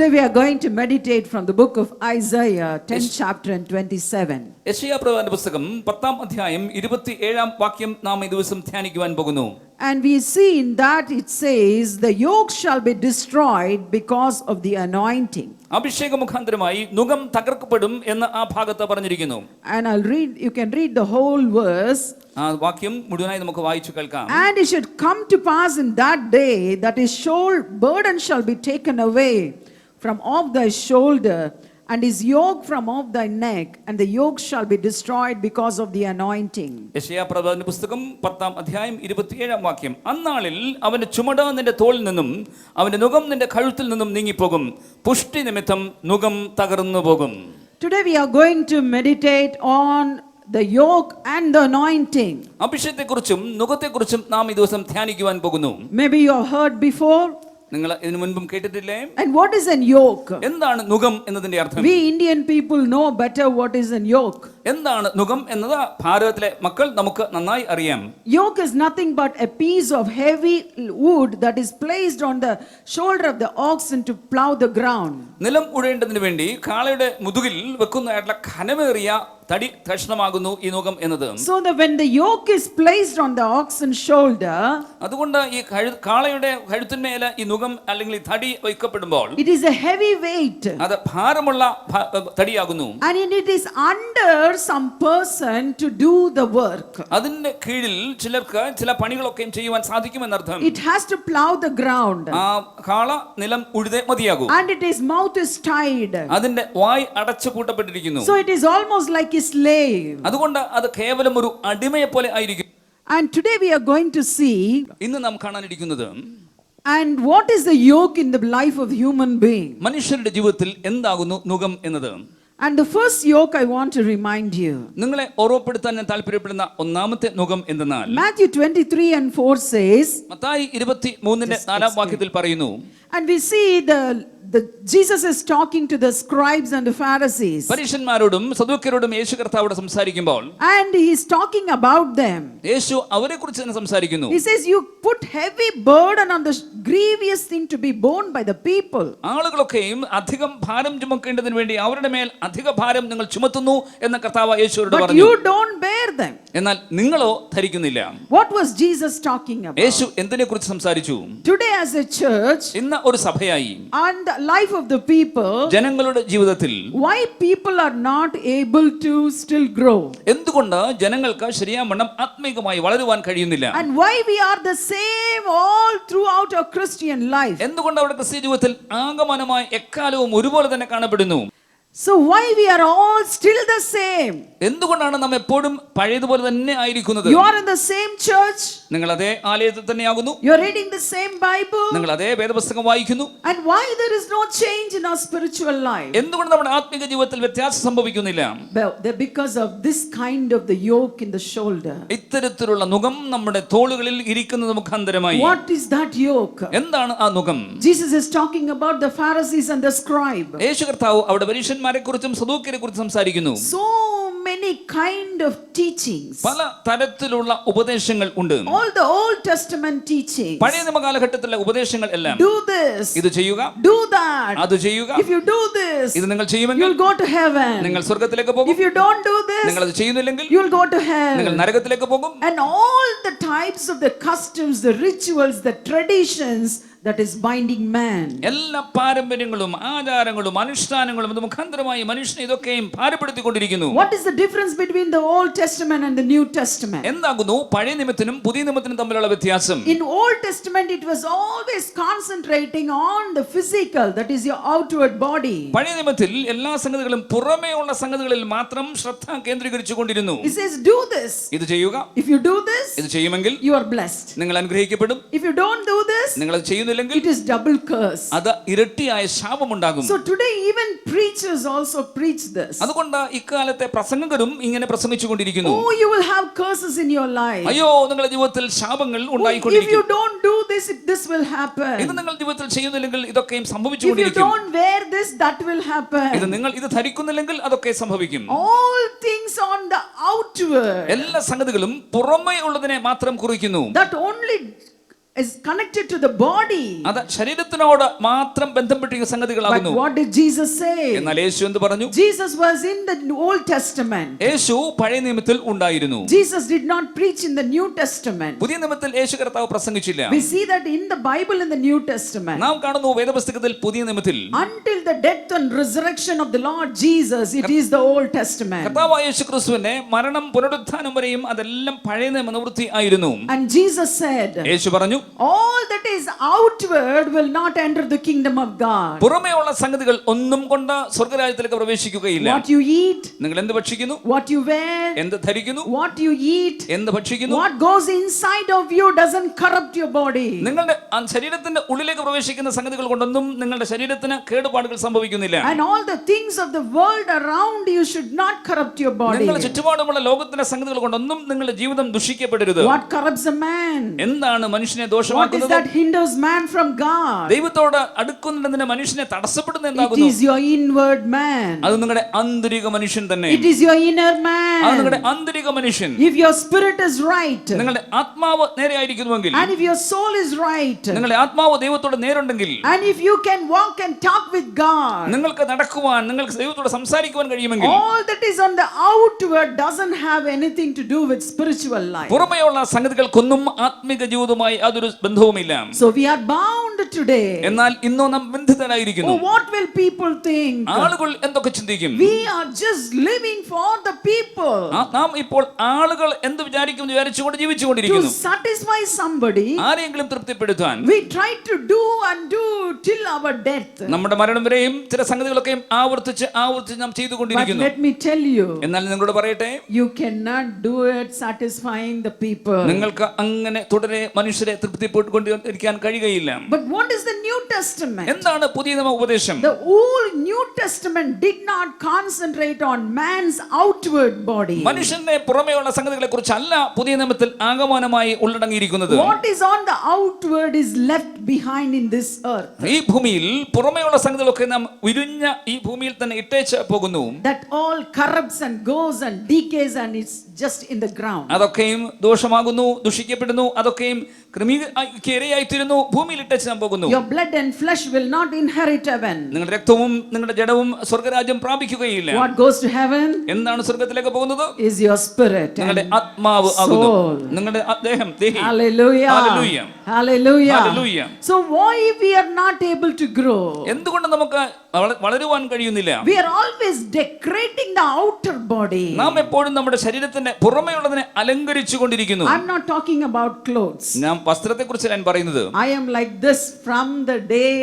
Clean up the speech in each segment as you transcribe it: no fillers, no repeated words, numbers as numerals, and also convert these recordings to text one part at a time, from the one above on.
Today we are going to meditate from the book of Isaiah, 10th chapter and 27. യെശയ്യാപ്രവാചകന്റെ പുസ്തകം 10ാം അധ്യായം 27ാം വാക്യം നാം ഈ ദിവസം ധ്യാനിക്കുവാൻ പോകുന്നു. And we see in that it says, the yoke shall be destroyed because of the anointing. അഭിഷേക മുഖാന്തരമായി നുകം തകർക്കപ്പെടും എന്ന് ആ ഭാഗത്ത് പറഞ്ഞിരിക്കുന്നു. And you can read the whole verse. ആ വാക്യം മുഴുവനായി നമുക്ക് വായിച്ചു കേൾക്കാം. And it should come to pass in that day that his burden shall be taken away from off thy shoulder, and his yoke from off thy neck, and the yoke shall be destroyed because of the anointing. യെശയ്യാപ്രവാചകന്റെ പുസ്തകം 10ാം അധ്യായം 27ാം വാക്യം. അന്നാളിൽ അവന്റെ ചുമട് നിന്റെ തോളിൽ നിന്നും അവന്റെ നുകം നിന്റെ കഴുത്തിൽ നിന്നും നീങ്ങിപ്പോകും, പുഷ്ടി നിമിത്തം നുകം തകർന്നു പോകും. Today we are going to meditate on the yoke and the anointing. അഭിഷേകത്തെക്കുറിച്ചും നുകത്തെക്കുറിച്ചും നാം ഈ ദിവസം ധ്യാനിക്കുവാൻ പോകുന്നു. Maybe you have heard before. നിങ്ങൾ ഇതിനു മുൻപും കേട്ടിട്ടില്ലേ? And what is an yoke? എന്താണ് നുകം എന്നതിന്റെ അർത്ഥം? We Indian people know better what is an yoke. എന്താണ് നുകം എന്നത് ഭാരതത്തിലെ മക്കൾ നമുക്ക് നന്നായി അറിയാം. Yoke is nothing but a piece of heavy wood that is placed on the shoulder of the oxen to plow the ground. നിലം ഉഴേണ്ടതിനു വേണ്ടി കാളയുടെ മുതുകിൽ വെക്കുന്നതായിട്ടുള്ള ഘനമേറിയ തടി കഷ്ണമാകുന്നു ഈ നുകം എന്നത്. So that when the yoke is placed on the oxen's shoulder, അതുകൊണ്ട് ഈ കാളയുടെ കഴുത്തിന്മേൽ ഈ നുകം അല്ലെങ്കിൽ ഈ തടി വയ്ക്കപ്പെടുമ്പോൾ it is a heavy weight. അത് ഭാരമുള്ള തടിയാകുന്നു. And it is under some person to do the work. അതിന്റെ കീഴിൽ ചിലർക്ക് ചില പണികളൊക്കെ ചെയ്യുവാൻ സാധിക്കുമെന്നർത്ഥം. It has to plow the ground. ആ കാള നിലം ഉഴുതേ മതിയാകൂ. And its mouth is tied. അതിന്റെ വായ് അടച്ചു പൂട്ടപ്പെട്ടിരിക്കുന്നു. So it is almost like a slave. അതുകൊണ്ട് അത് കേവലം ഒരു അടിമയെ പോലെ ആയിരിക്കും. And today we are going to see, ഇന്ന് നാം കാണാനിരിക്കുന്നത്, and what is the yoke in the life of human being. മനുഷ്യരുടെ ജീവിതത്തിൽ എന്താകുന്നു നുകം എന്നത്. And the first yoke I want to remind you. നിങ്ങളെ ഓർമ്മപ്പെടുത്താൻ ഞാൻ താല്പര്യപ്പെടുന്ന ഒന്നാമത്തെ നുകം എന്തെന്നാൽ Matthew 23:4 says, മത്തായി 23ന്റെ 4ാം വാക്യത്തിൽ പറയുന്നു. and we see Jesus is talking to the scribes and the Pharisees. പരീശന്മാരോടും സദൂക്യരോടും യേശു കർത്താവോട് സംസാരിക്കുമ്പോൾ, And he is talking about them. യേശു അവരെക്കുറിച്ച് തന്നെ സംസാരിക്കുന്നു. He says, you put heavy burden on the grievous thing to be borne by the people. ആളുകളൊക്കെയും അധികം ഭാരം ചുമക്കേണ്ടതിന് വേണ്ടി അവരുടെ മേൽ അധിക ഭാരം നിങ്ങൾ ചുമത്തുന്നു എന്ന് കർത്താവ് യേശുവോട് But പറഞ്ഞു. you don't bear them. എന്നാൽ നിങ്ങളോ ധരിക്കുന്നില്ല. What was Jesus talking about? യേശു എന്തിനെക്കുറിച്ച് സംസാരിച്ചു? Today as a church, ഇന്ന് ഒരു സഭയായി and the life of the people, ജനങ്ങളുടെ ജീവിതത്തിൽ why people are not able to still grow? എന്തുകൊണ്ട് ജനങ്ങൾക്ക് ശരിയാവണ്ണം ആത്മീകമായി വളരുവാൻ കഴിയുന്നില്ല? And why we are the same all throughout our Christian life? എന്തുകൊണ്ട് അവരുടെ ക്രിസ്തീയ ജീവിതത്തിൽ ആകമാനമായി എക്കാലവും ഒരുപോലെ തന്നെ കാണപ്പെടുന്നു? So why we are all still the same? എന്തുകൊണ്ടാണ് നാം എപ്പോഴും പഴയതുപോലെ തന്നെ ആയിരിക്കുന്നത്? You are in the same church. നിങ്ങൾ അതേ ആലയത്തിൽ തന്നെയാകുന്നു. You are reading the same Bible. നിങ്ങൾ അതേ വേദപുസ്തകം വായിക്കുന്നു. And why there is no change in our spiritual life? എന്തുകൊണ്ട് നമ്മുടെ ആത്മീക ജീവിതത്തിൽ വ്യത്യാസം സംഭവിക്കുന്നില്ല? Because of this kind of the yoke in the shoulder. ഇത്തരത്തിലുള്ള നുകം നമ്മുടെ തോളുകളിൽ ഇരിക്കുന്നത് മുഖാന്തരമായി. What is that yoke? എന്താണ് ആ നുകം? Jesus is talking about the Pharisees and the scribe. യേശു കർത്താവ് അവിടെ പരീശന്മാരെ കുറിച്ചും സദൂക്യരെ കുറിച്ചും സംസാരിക്കുന്നു. So many kind of teachings. പല തരത്തിലുള്ള ഉപദേശങ്ങൾ ഉണ്ട്. All the Old Testament teachings. പഴയ നിയമകാലഘട്ടത്തിലെ ഉപദേശങ്ങൾ എല്ലാം, do this, ഇത് ചെയ്യുക, do that, അത് ചെയ്യുക, if you do this, ഇത് നിങ്ങൾ ചെയ്യുമെങ്കിൽ you'll go to heaven, നിങ്ങൾ സ്വർഗ്ഗത്തിലേക്ക് പോകും, if you don't do this, നിങ്ങൾ അത് ചെയ്യുന്നില്ലെങ്കിൽ you'll go to hell, നിങ്ങൾ നരകത്തിലേക്ക് പോകും. and all the types of the customs, the rituals, the traditions that is binding man. എല്ലാ പാരമ്പര്യങ്ങളും ആചാരങ്ങളും അനുഷ്ഠാനങ്ങളും ഇത് മുഖാന്തരമായി മനുഷ്യനെ ഇതൊക്കെയും ഭാരപ്പെടുത്തിക്കൊണ്ടിരിക്കുന്നു. What is the difference between the Old Testament and the New Testament? എന്താകുന്നു പഴയ നിയമത്തിനും പുതിയ നിയമത്തിനും തമ്മിലുള്ള വ്യത്യാസം? In Old Testament it was always concentrating on the physical, that is your outward body. പഴയ നിയമത്തിൽ എല്ലാ സംഗതികളും പുറമേയുള്ള സംഗതികളിൽ മാത്രം ശ്രദ്ധ കേന്ദ്രീകരിച്ചുകൊണ്ടിരുന്നു. It says do this, ഇത് ചെയ്യുക, if you do this, ഇത് ചെയ്യുമെങ്കിൽ you are blessed, നിങ്ങൾ അനുഗ്രഹിക്കപ്പെടും, if you don't do this, നിങ്ങൾ അത് ചെയ്യുന്നില്ലെങ്കിൽ it is double curse. അത് ഇരട്ടിയായ ശാപമുണ്ടാകും. So today even preachers also preach this. അതുകൊണ്ട് ഇക്കാലത്തെ പ്രസംഗകരും ഇങ്ങനെ പ്രസംഗിച്ചുകൊണ്ടിരിക്കുന്നു. Oh, you will have curses in your life. അയ്യോ, നിങ്ങളുടെ ജീവിതത്തിൽ ശാപങ്ങൾ If you ഉണ്ടായിക്കൊണ്ടിരിക്കും. don't do this, this will happen. ഇത് നിങ്ങൾ ജീവിതത്തിൽ ചെയ്യുന്നില്ലെങ്കിൽ ഇതൊക്കെയും If you സംഭവിച്ചുകൊണ്ടിരിക്കും. don't wear this, that will happen. ഇത് നിങ്ങൾ ഇത് ധരിക്കുന്നില്ലെങ്കിൽ അതൊക്കെ സംഭവിക്കും. All things on the outward, എല്ലാ സംഗതികളും പുറമേ ഉള്ളതിനെ മാത്രം കുറിക്കുന്നു. that only is connected to the body. അത് ശരീരത്തിനോട് മാത്രം ബന്ധപ്പെട്ടിരിക്കുന്ന But സംഗതികളാകുന്നു. what did Jesus say? എന്നാൽ യേശു എന്ത് പറഞ്ഞു? Jesus was in the Old Testament. യേശു പഴയ നിയമത്തിൽ ഉണ്ടായിരുന്നു. Jesus did not preach in the New Testament. പുതിയ നിയമത്തിൽ യേശു കർത്താവ് പ്രസംഗിച്ചില്ല. We see that in the Bible in the New Testament. നാം കാണുന്നു വേദപുസ്തകത്തിൽ പുതിയ നിയമത്തിൽ Until the death and resurrection of the Lord Jesus, it is the Old Testament. കർത്താവായ യേശുക്രിസ്തുവിന്റെ മരണം പുനരുത്ഥാനം വരെയും അതെല്ലാം പഴയ നിയമ നിവൃത്തി ആയിരുന്നു. And Jesus said, യേശു പറഞ്ഞു, all that is outward will not enter the kingdom of God. പുറമേയുള്ള സംഗതികൾ ഒന്നും കൊണ്ട് സ്വർഗ്ഗരാജ്യത്തിലേക്ക് പ്രവേശിക്കുകയില്ല. What you eat, നിങ്ങൾ എന്ത് ഭക്ഷിക്കുന്നു, what you wear, എന്ത് ധരിക്കുന്നു, what you eat, എന്ത് ഭക്ഷിക്കുന്നു, what goes inside of you doesn't corrupt your body. നിങ്ങളുടെ ശരീരത്തിന്റെ ഉള്ളിലേക്ക് പ്രവേശിക്കുന്ന സംഗതികൾ കൊണ്ടൊന്നും നിങ്ങളുടെ ശരീരത്തിന് കേടുപാടുകൾ സംഭവിക്കുന്നില്ല. And all the things of the world around you should not corrupt your body. നിങ്ങളുടെ ചുറ്റുപാടുമുള്ള ലോകത്തിന്റെ സംഗതികൾ കൊണ്ടൊന്നും നിങ്ങളുടെ ജീവിതം ദുഷിക്കപ്പെടരുത്. What corrupts a man? എന്താണ് മനുഷ്യനെ What is ദോഷമാക്കുന്നത്? that hinders man from God? ദൈവത്തോട് അടുക്കുന്നതിന് മനുഷ്യനെ തടസ്സപ്പെടുന്ന It എന്താകുന്നു? is your inward man. അത് നിങ്ങളുടെ ആന്തരിക മനുഷ്യൻ തന്നെ. It is your inner അത് man. നിങ്ങളുടെ ആന്തരിക മനുഷ്യൻ. If your spirit is right, നിങ്ങളുടെ ആത്മാവ് നേരെയായിരിക്കുന്നുവെങ്കിൽ, and if your soul is right, നിങ്ങളുടെ ആത്മാവ് ദൈവത്തോട് നേരുണ്ടെങ്കിൽ, and if you can walk and talk with God, നിങ്ങൾക്ക് നടക്കുവാൻ, നിങ്ങൾക്ക് ദൈവത്തോട് സംസാരിക്കുവാൻ കഴിയുമെങ്കിൽ, all that is on the outward doesn't have anything to do with spiritual life. പുറമെയുള്ള സംഗതികൾക്കൊന്നും ആത്മിക ജീവിതവുമായി യാതൊരു ബന്ധവുമില്ല. So we are bound today. എന്നാൽ ഇന്നോ നാം ബന്ധിതരായിരിക്കുന്നു. Oh, what will people think? ആളുകൾ എന്തൊക്കെ ചിന്തിക്കും? We are just living for the people. നാം ഇപ്പോൾ ആളുകൾ എന്ത് വിചാരിക്കും വിചാരിച്ചുകൊണ്ട് To ജീവിച്ചുകൊണ്ടിരിക്കുന്നു. satisfy somebody, ആരെങ്കിലും തൃപ്തിപ്പെടുത്താൻ we try to do and do till our death. നമ്മുടെ മരണം വരെയും ചില സംഗതികളൊക്കെ ആവർത്തിച്ച് നാം But ചെയ്തുകൊണ്ടിരിക്കുന്നു. let me tell you, എന്നാൽ നിങ്ങളോട് പറയട്ടെ, you cannot do it satisfying the people. നിങ്ങൾക്ക് അങ്ങനെ തുടരെ മനുഷ്യരെ തൃപ്തിപ്പെട്ടുകൊണ്ടിരിക്കാൻ കഴിയുകയില്ല. But what is the New Testament? എന്താണ് പുതിയ നിയമ ഉപദേശം? The whole New Testament did not concentrate on man's outward body. മനുഷ്യന്റെ പുറമെയുള്ള സംഗതികളെ കുറിച്ചല്ല പുതിയ നിയമത്തിൽ ആകമാനമായി ഉള്ളടങ്ങിയിരിക്കുന്നത്. What is on the outward is left behind in this earth. ഈ ഭൂമിയിൽ പുറമെയുള്ള സംഗതികളൊക്കെ നാം ഉരുഞ്ഞ ഈ ഭൂമിയിൽ തന്നെ ഇട്ടേച്ച് പോകുന്നു. That all corrupts and goes and decays and it's just in the ground. അതൊക്കെയും ദോഷമാകുന്നു, ദുഷിക്കപ്പെടുന്നു, അതൊക്കെയും ഇരയായിത്തീരുന്നു, ഭൂമിയിൽ ഇട്ടേച്ച് നാം പോകുന്നു. Your blood and flesh will not inherit heaven. നിങ്ങളുടെ രക്തവും നിങ്ങളുടെ ജഡവും സ്വർഗ്ഗരാജ്യം പ്രാപിക്കുകയില്ല. What goes to heaven എന്താണ് സ്വർഗ്ഗത്തിലേക്ക് പോകുന്നത്? is your spirit നിങ്ങളുടെ and ആത്മാവ് ആകുന്നു, soul. നിങ്ങളുടെ ദേഹം, ദേഹി. Hallelujah. Hallelujah. Hallelujah. Hallelujah. So why we are not able to grow? എന്തുകൊണ്ട് നമുക്ക് വളരുവാൻ കഴിയുന്നില്ല? We are always decorating the outer body. നാം എപ്പോഴും നമ്മുടെ ശരീരത്തിന്റെ പുറമെയുള്ളതിനെ അലങ്കരിച്ചു കൊണ്ടിരിക്കുന്നു. I'm not talking about clothes. ഞാൻ വസ്ത്രത്തെ കുറിച്ച് ഞാൻ പറയുന്നത്. I am like this from the day,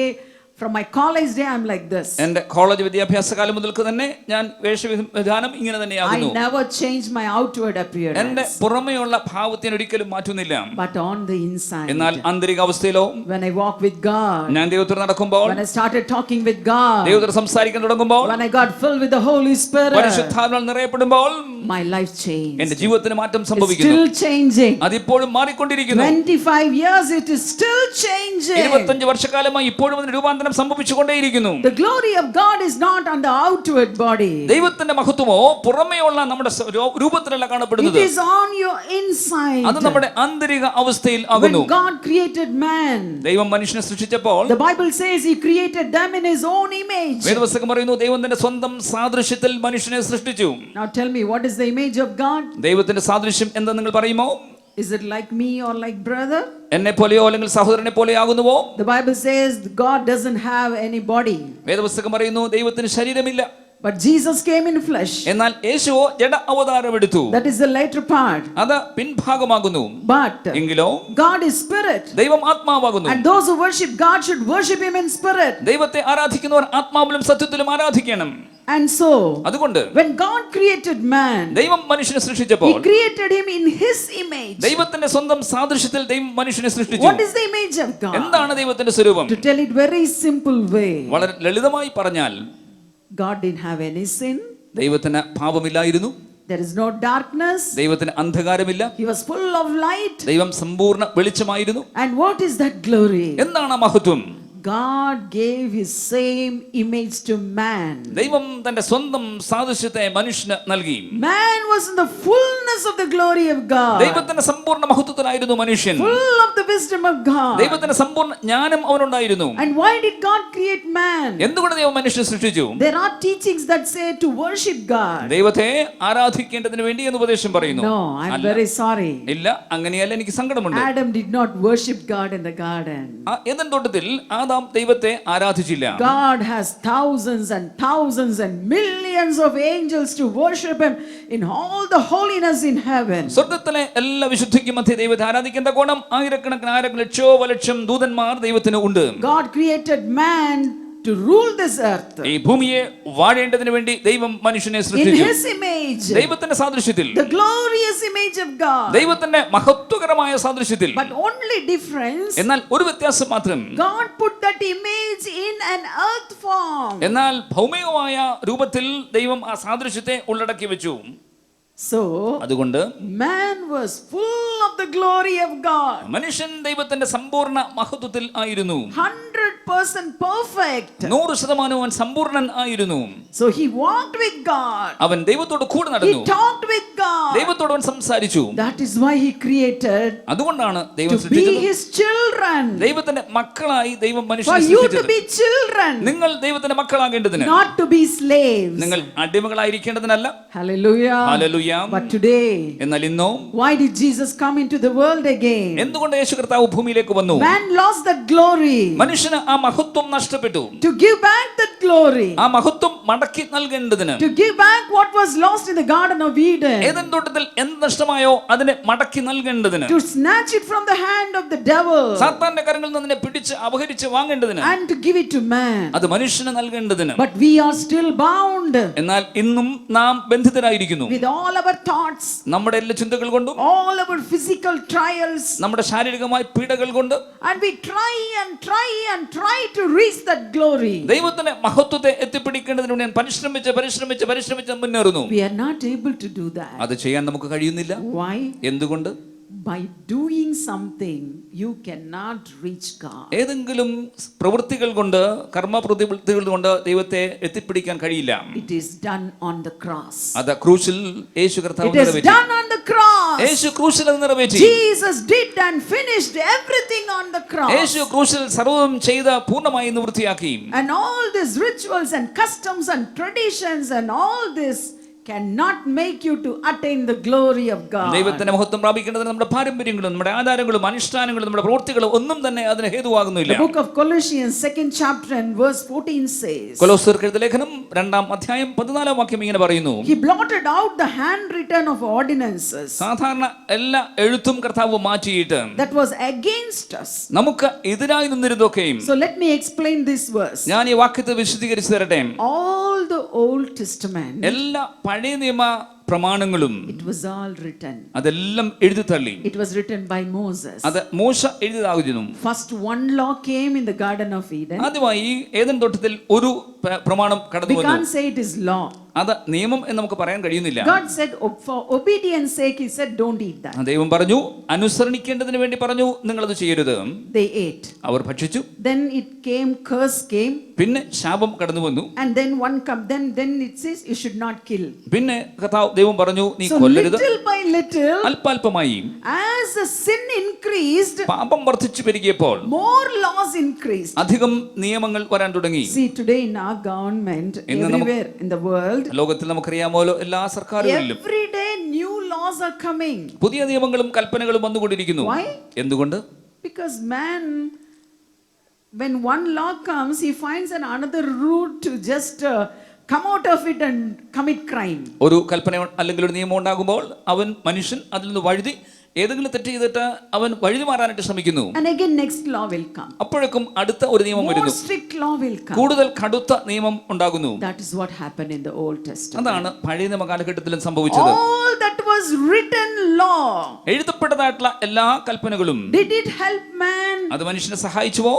from my college day I'm like this. എന്റെ കോളേജ് വിദ്യാഭ്യാസ കാലം മുതൽക്ക് തന്നെ ഞാൻ വേഷവിധാനം ഇങ്ങനെ I തന്നെയാകുന്നു. never change my outward എന്റെ appearance. പുറമെയുള്ള ഭാവത്തിന് ഒരിക്കലും മാറ്റുന്നില്ല. But on the inside, എന്നാൽ ആന്തരിക അവസ്ഥയിലോ, when I walk with God, ഞാൻ ദൈവത്തോട് നടക്കുമ്പോൾ, when I started talking with God, ദൈവത്തോട് സംസാരിക്കാൻ തുടങ്ങുമ്പോൾ, when I got filled with the Holy Spirit, പരിശുദ്ധാത്മാവിൽ നിറയപ്പെടുമ്പോൾ my life changed. എന്റെ ജീവിതത്തിന് മാറ്റം It's സംഭവിക്കുന്നു. still changing. അതിപ്പോഴും മാറിക്കൊണ്ടിരിക്കുന്നു. 25 years it is still changing. 25 വർഷക്കാലമായി ഇപ്പോഴും അതിന് രൂപാന്തരം സംഭവിച്ചുകൊണ്ടേയിരിക്കുന്നു. The glory of God is not on the outward body. ദൈവത്തിന്റെ മഹത്വമോ പുറമേയുള്ള നമ്മുടെ രൂപത്തിലല്ല It കാണപ്പെടുന്നത്. is on your inside. അത് നമ്മുടെ ആന്തരിക അവസ്ഥയിൽ ആകുന്നു. When God created man, ദൈവം മനുഷ്യനെ സൃഷ്ടിച്ചപ്പോൾ the Bible says he created them in his own image. വേദപുസ്തകം പറയുന്നു ദൈവം തന്റെ സ്വന്തം സാദൃശ്യത്തിൽ മനുഷ്യനെ സൃഷ്ടിച്ചു. Now tell me, what is the image of God? ദൈവത്തിന്റെ സാദൃശ്യം എന്താ നിങ്ങൾ പറയുമോ? Is it like me or like brother? എന്നെ പോലെയോ അല്ലെങ്കിൽ സഹോദരനെ പോലെയോ ആകുന്നുവോ? The Bible says God doesn't have any body. വേദപുസ്തകം പറയുന്നു ദൈവത്തിന് ശരീരമില്ല. But Jesus came in flesh. എന്നാൽ യേശുവോ ജഡ അവതാരം എടുത്തു. That is the later part. അത് പിൻഭാഗമാകുന്നു. But എങ്കിലോ God is spirit. ദൈവം ആത്മാവാകുന്നു. And those who worship God should worship him in spirit. ദൈവത്തെ ആരാധിക്കുന്നവർ ആത്മാവിലും സത്യത്തിലും ആരാധിക്കണം. And so, അതുകൊണ്ട് when God created man, ദൈവം മനുഷ്യനെ സൃഷ്ടിച്ചപ്പോൾ he created him in his image. ദൈവത്തിന്റെ സ്വന്തം സാദൃശ്യത്തിൽ ദൈവം മനുഷ്യനെ സൃഷ്ടിച്ചു. What is the image of God? എന്താണ് ദൈവത്തിന്റെ സ്വരൂപം? To tell it very simple way, വളരെ ലളിതമായി പറഞ്ഞാൽ God didn't have any sin. ദൈവത്തിന് പാപമില്ലായിരുന്നു. There is no darkness. ദൈവത്തിന് അന്ധകാരമില്ല. He was full of light. ദൈവം സമ്പൂർണ്ണ വെളിച്ചമായിരുന്നു. And what is that glory? എന്താണ് ആ മഹത്വം? God gave his same image to man. ദൈവം തന്റെ സ്വന്തം സാദൃശ്യത്തെ മനുഷ്യന് നൽകി. Man was in the fullness fullness of the glory of God, ദൈവത്തിന്റെ സമ്പൂർണ്ണ മഹത്വത്തിലായിരുന്നു മനുഷ്യൻ. full of the wisdom of God. ദൈവത്തിന്റെ സമ്പൂർണ്ണ ജ്ഞാനം അവനുണ്ടായിരുന്നു. And why did God create man? എന്തുകൊണ്ട് ദൈവം മനുഷ്യനെ സൃഷ്ടിച്ചു? There are teachings that say to worship God. ദൈവത്തെ ആരാധിക്കേണ്ടതിന് വേണ്ടി എന്ന് ഉപദേശം പറയുന്നു. No, I'm very sorry. ഇല്ല, അങ്ങനെയല്ല, എനിക്ക് സങ്കടമുണ്ട്. Adam did not worship God in the garden. Eden തോട്ടത്തിൽ ആദാം ദൈവത്തെ ആരാധിച്ചില്ല. God has thousands and thousands and millions of angels to worship him in all the holiness in heaven. സ്വർഗ്ഗത്തിലെ എല്ലാ വിശുദ്ധിക്കും മധ്യേ ദൈവത്തെ ആരാധിക്കേണ്ട ഗുണം ആയിരക്കണക്കിന് ലക്ഷം ദൂതന്മാർ ദൈവത്തിന് ഉണ്ട്. God created man to rule this earth. ഈ ഭൂമിയെ വാഴേണ്ടതിന് വേണ്ടി ദൈവം മനുഷ്യനെ In സൃഷ്ടിച്ചു. his image, ദൈവത്തിന്റെ സാദൃശ്യത്തിൽ, the glorious image of God. ദൈവത്തിന്റെ മഹത്വകരമായ സാദൃശ്യത്തിൽ. But only difference, എന്നാൽ ഒരു വ്യത്യാസം മാത്രം. God put that image in an earth form. എന്നാൽ ഭൗമികമായ രൂപത്തിൽ ദൈവം ആ സാദൃശ്യത്തെ ഉള്ളടക്കി വെച്ചു. So അതുകൊണ്ട് man was full of the glory of God. മനുഷ്യൻ ദൈവത്തിന്റെ സമ്പൂർണ്ണ മഹത്വത്തിൽ ആയിരുന്നു. 100% perfect. 100% സമ്പൂർണ്ണൻ ആയിരുന്നു. So he walked with God. അവൻ ദൈവത്തോട് കൂടെ He നടന്നു. talked with God. ദൈവത്തോട് അവൻ സംസാരിച്ചു. That is why he created അതുകൊണ്ടാണ് ദൈവം to be സൃഷ്ടിച്ചത്. his children. ദൈവത്തിന്റെ മക്കളായി ദൈവം For മനുഷ്യനെ you to സൃഷ്ടിച്ചത്. be children, നിങ്ങൾ ദൈവത്തിന്റെ മക്കളാകേണ്ടതിന്, not to be slaves. നിങ്ങൾ അടിമകളായിരിക്കേണ്ടതിനല്ല. Hallelujah. ഹല്ലേലൂയ. But today, എന്നാൽ ഇന്നോ why did Jesus come into the world again? എന്തുകൊണ്ട് യേശു കർത്താവ് ഭൂമിയിലേക്ക് വന്നു? Man lost that glory. മനുഷ്യന് ആ മഹത്വം നഷ്ടപ്പെട്ടു. To give back that glory, ആ മഹത്വം മടക്കി നൽകേണ്ടതിന്, to give back what was lost in the Garden of Eden, Eden തോട്ടത്തിൽ എന്ത് നഷ്ടമായോ അതിനെ മടക്കി നൽകേണ്ടതിന്, to snatch it from the hand of the devil സാത്താന്റെ കരങ്ങളിൽ നിന്ന് അതിനെ പിടിച്ച് അപഹരിച്ച് വാങ്ങേണ്ടതിന്, and to give it to man. അത് മനുഷ്യന് നൽകേണ്ടതിന്. But we are still bound എന്നാൽ ഇന്നും നാം ബന്ധിതരായിരിക്കുന്നു. with all our thoughts, നമ്മുടെ എല്ലാ ചിന്തകൾ കൊണ്ടും, all our physical trials, നമ്മുടെ ശാരീരികമായ പീഡകൾ കൊണ്ട്, and we try and try and try to reach that glory. ദൈവത്തിന്റെ മഹത്വത്തെ എത്തിപ്പിടിക്കേണ്ടതിന് വേണ്ടി പരിശ്രമിച്ച് മുന്നേറുന്നു. We are not able to do that. അത് ചെയ്യാൻ നമുക്ക് കഴിയുന്നില്ല. Why? എന്തുകൊണ്ട്? By doing something, you cannot reach God. ഏതെങ്കിലും പ്രവൃത്തികൾ കൊണ്ട്, കർമ്മപ്രവൃത്തികൾ കൊണ്ട് ദൈവത്തെ എത്തിപ്പിടിക്കാൻ കഴിയില്ല. It is done on the cross. അത് ക്രൂശിൽ യേശു കർത്താവ് It is നിറവേറ്റി. done on the cross. യേശു ക്രൂശിൽ അത് നിറവേറ്റി. Jesus did and finished everything on the cross. യേശു ക്രൂശിൽ സർവ്വം ചെയ്ത പൂർണ്ണമായി നിവൃത്തിയാക്കി. And all these rituals and customs and traditions and all this cannot make you to attain the glory of God. ദൈവത്തിന്റെ മഹത്വം പ്രാപിക്കേണ്ടതിന് നമ്മുടെ പാരമ്പര്യങ്ങളും നമ്മുടെ ആചാരങ്ങളും അനുഷ്ഠാനങ്ങളും നമ്മുടെ പ്രവൃത്തികളും ഒന്നും തന്നെ അതിന് ഹേതുവാകുന്നില്ല. The book of Colossians 2nd chapter and verse 14 says, കൊലോസ്യർക്ക് എഴുതിയ ലേഖനം 2-ാം അധ്യായം 14-ാം വാക്യം ഇങ്ങനെ പറയുന്നു, He blotted out the handwritten of ordinances സാധാരണ എല്ലാ എഴുത്തും കർത്താവ് മാറ്റിയിട്ട് that was against us. നമുക്ക് എതിരായി നിന്നിരുന്നതൊക്കെയും. So let me explain this verse. ഞാൻ ഈ വാക്യത്തെ വിശദീകരിച്ചു തരട്ടെ. All the Old Testament, എല്ലാ പഴയ നിയമ പ്രമാണങ്ങളും it was all written. അതെല്ലാം എഴുതി തള്ളി. It was written by Moses. അത് മോശ എഴുതിയതാകുന്നു. First one law came in the Garden of Eden. ആദ്യമായി ഏദൻ തോട്ടത്തിൽ ഒരു പ്രമാണം കടന്നു We വന്നു. can't say it is law. അത് നിയമം എന്ന് നമുക്ക് പറയാൻ കഴിയുന്നില്ല. God said, for obedience sake, He said, don't eat that. ദൈവം പറഞ്ഞു, അനുസരണിക്കേണ്ടതിന് വേണ്ടി പറഞ്ഞു, നിങ്ങൾ അത് ചെയ്യരുത്. They ate. അവർ ഭക്ഷിച്ചു. Then it came, curse came. പിന്നെ ശാപം കടന്നു വന്നു. And then one come, then it says you should not kill. പിന്നെ ദൈവം പറഞ്ഞു, നീ So കൊല്ലരുത്. little by little, അല്പാൽപമായി as the sin increased, പാപം വർദ്ധിച്ചു പെരുകിയപ്പോൾ more laws increased. അധികം നിയമങ്ങൾ വരാൻ തുടങ്ങി. See, today in our government, everywhere in the world, ലോകത്തിൽ നമുക്കറിയാമല്ലോ, എല്ലാ സർക്കാരുകളിലും every day new laws are coming. പുതിയ നിയമങ്ങളും കൽപ്പനകളും വന്നുകൊണ്ടിരിക്കുന്നു. Why? എന്തുകൊണ്ട്? Because man, when one law comes, he finds another route to just come out of it and commit crime. ഒരു കൽപ്പന അല്ലെങ്കിൽ ഒരു നിയമം ഉണ്ടാകുമ്പോൾ മനുഷ്യൻ അതിൽ നിന്ന് വഴുതി ഏതെങ്കിലും തെറ്റ് ചെയ്തിട്ട് അവൻ വഴുതി മാറാനായിട്ട് ശ്രമിക്കുന്നു. And again next law will come. അപ്പോഴേക്കും അടുത്ത ഒരു നിയമം വരുന്നു. More strict law will come. കൂടുതൽ കടുത്ത നിയമം ഉണ്ടാകുന്നു. That is what happened in the Old Testament. അതാണ് പഴയ നിയമ കാലഘട്ടത്തിലും സംഭവിച്ചത്. All that was written law, എഴുതപ്പെട്ടതായിട്ടുള്ള എല്ലാ കൽപ്പനകളും did it help man? അത് മനുഷ്യനെ സഹായിച്ചുവോ?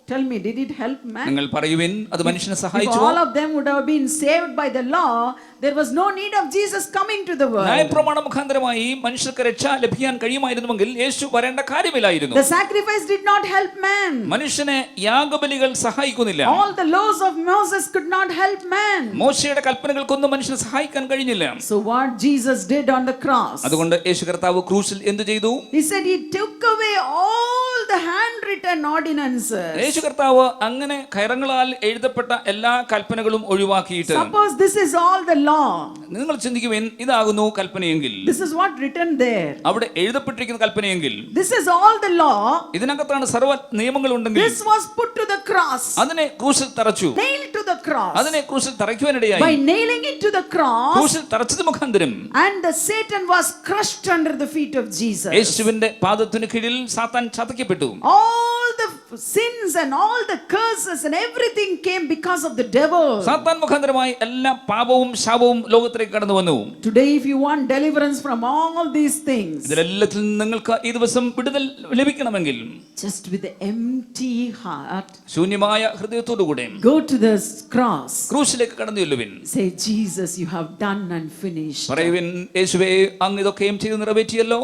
Tell me, did it help man? നിങ്ങൾ പറയുവിൻ, അത് മനുഷ്യനെ If സഹായിച്ചു? all of them would have been saved by the law, there was no need of Jesus coming to the world. ന്യായപ്രമാണ മുഖാന്തരമായി മനുഷ്യർക്ക് രക്ഷ ലഭിക്കാൻ കഴിയുമായിരുന്നുവെങ്കിൽ യേശു വരേണ്ട കാര്യമില്ലായിരുന്നു. The sacrifice did not help man. മനുഷ്യനെ യാഗബലികൾ സഹായിക്കുന്നില്ല. All the laws of Moses could not help man. മോശയുടെ കൽപ്പനകൾക്കൊന്നും മനുഷ്യനെ സഹായിക്കാൻ കഴിഞ്ഞില്ല. So what Jesus did on the cross? അതുകൊണ്ട് യേശു കർത്താവ് ക്രൂശിൽ എന്തു ചെയ്തു? He said he took away all the handwritten ordinances. യേശു കർത്താവ് അങ്ങനെ കയറങ്ങളാൽ എഴുതപ്പെട്ട എല്ലാ കൽപ്പനകളും ഒഴിവാക്കിയിട്ട്, Suppose this is all the law. നിങ്ങൾ ചിന്തിക്കുവിൻ, ഇതാകുന്നു കൽപ്പനയെങ്കിൽ, This is what written there. അവിടെ എഴുതപ്പെട്ടിരിക്കുന്ന കൽപ്പനയെങ്കിൽ, This is all the law. ഇതിനകത്താണ് സർവ്വ നിയമങ്ങൾ ഉണ്ടെങ്കിൽ, This was put to the cross. അതിനെ ക്രൂശിൽ തറച്ചു. Nailed to the cross. അതിനെ ക്രൂശിൽ തറയ്ക്കുവാനിടയായി. By nailing it to the cross, ക്രൂശിൽ തറച്ചത് മുഖാന്തരം and the Satan was crushed under the feet of Jesus. യേശുവിന്റെ പാദത്തിന് കീഴിൽ സാത്താൻ ചതയ്ക്കപ്പെട്ടു. All the sins and all the curses and everything came because of the devil. സാത്താൻ മുഖാന്തരമായി എല്ലാ പാപവും ശാപവും ലോകത്തിലേക്ക് കടന്നു വന്നു. Today, if you want deliverance from all these things, ഇതിലെല്ലാത്തിൽ നിങ്ങൾക്ക് ഈ ദിവസം വിടുതൽ ലഭിക്കണമെങ്കിൽ, just with the empty heart, ശൂന്യമായ ഹൃദയത്തോടുകൂടെ go to the cross. ക്രൂശിലേക്ക് കടന്നു ചെല്ലുവിൻ. Say, Jesus, you have done and finished. പറയുവിൻ, യേശുവേ, അങ്ങ് ഇതൊക്കെയും ചെയ്ത് നിറവേറ്റിയല്ലോ.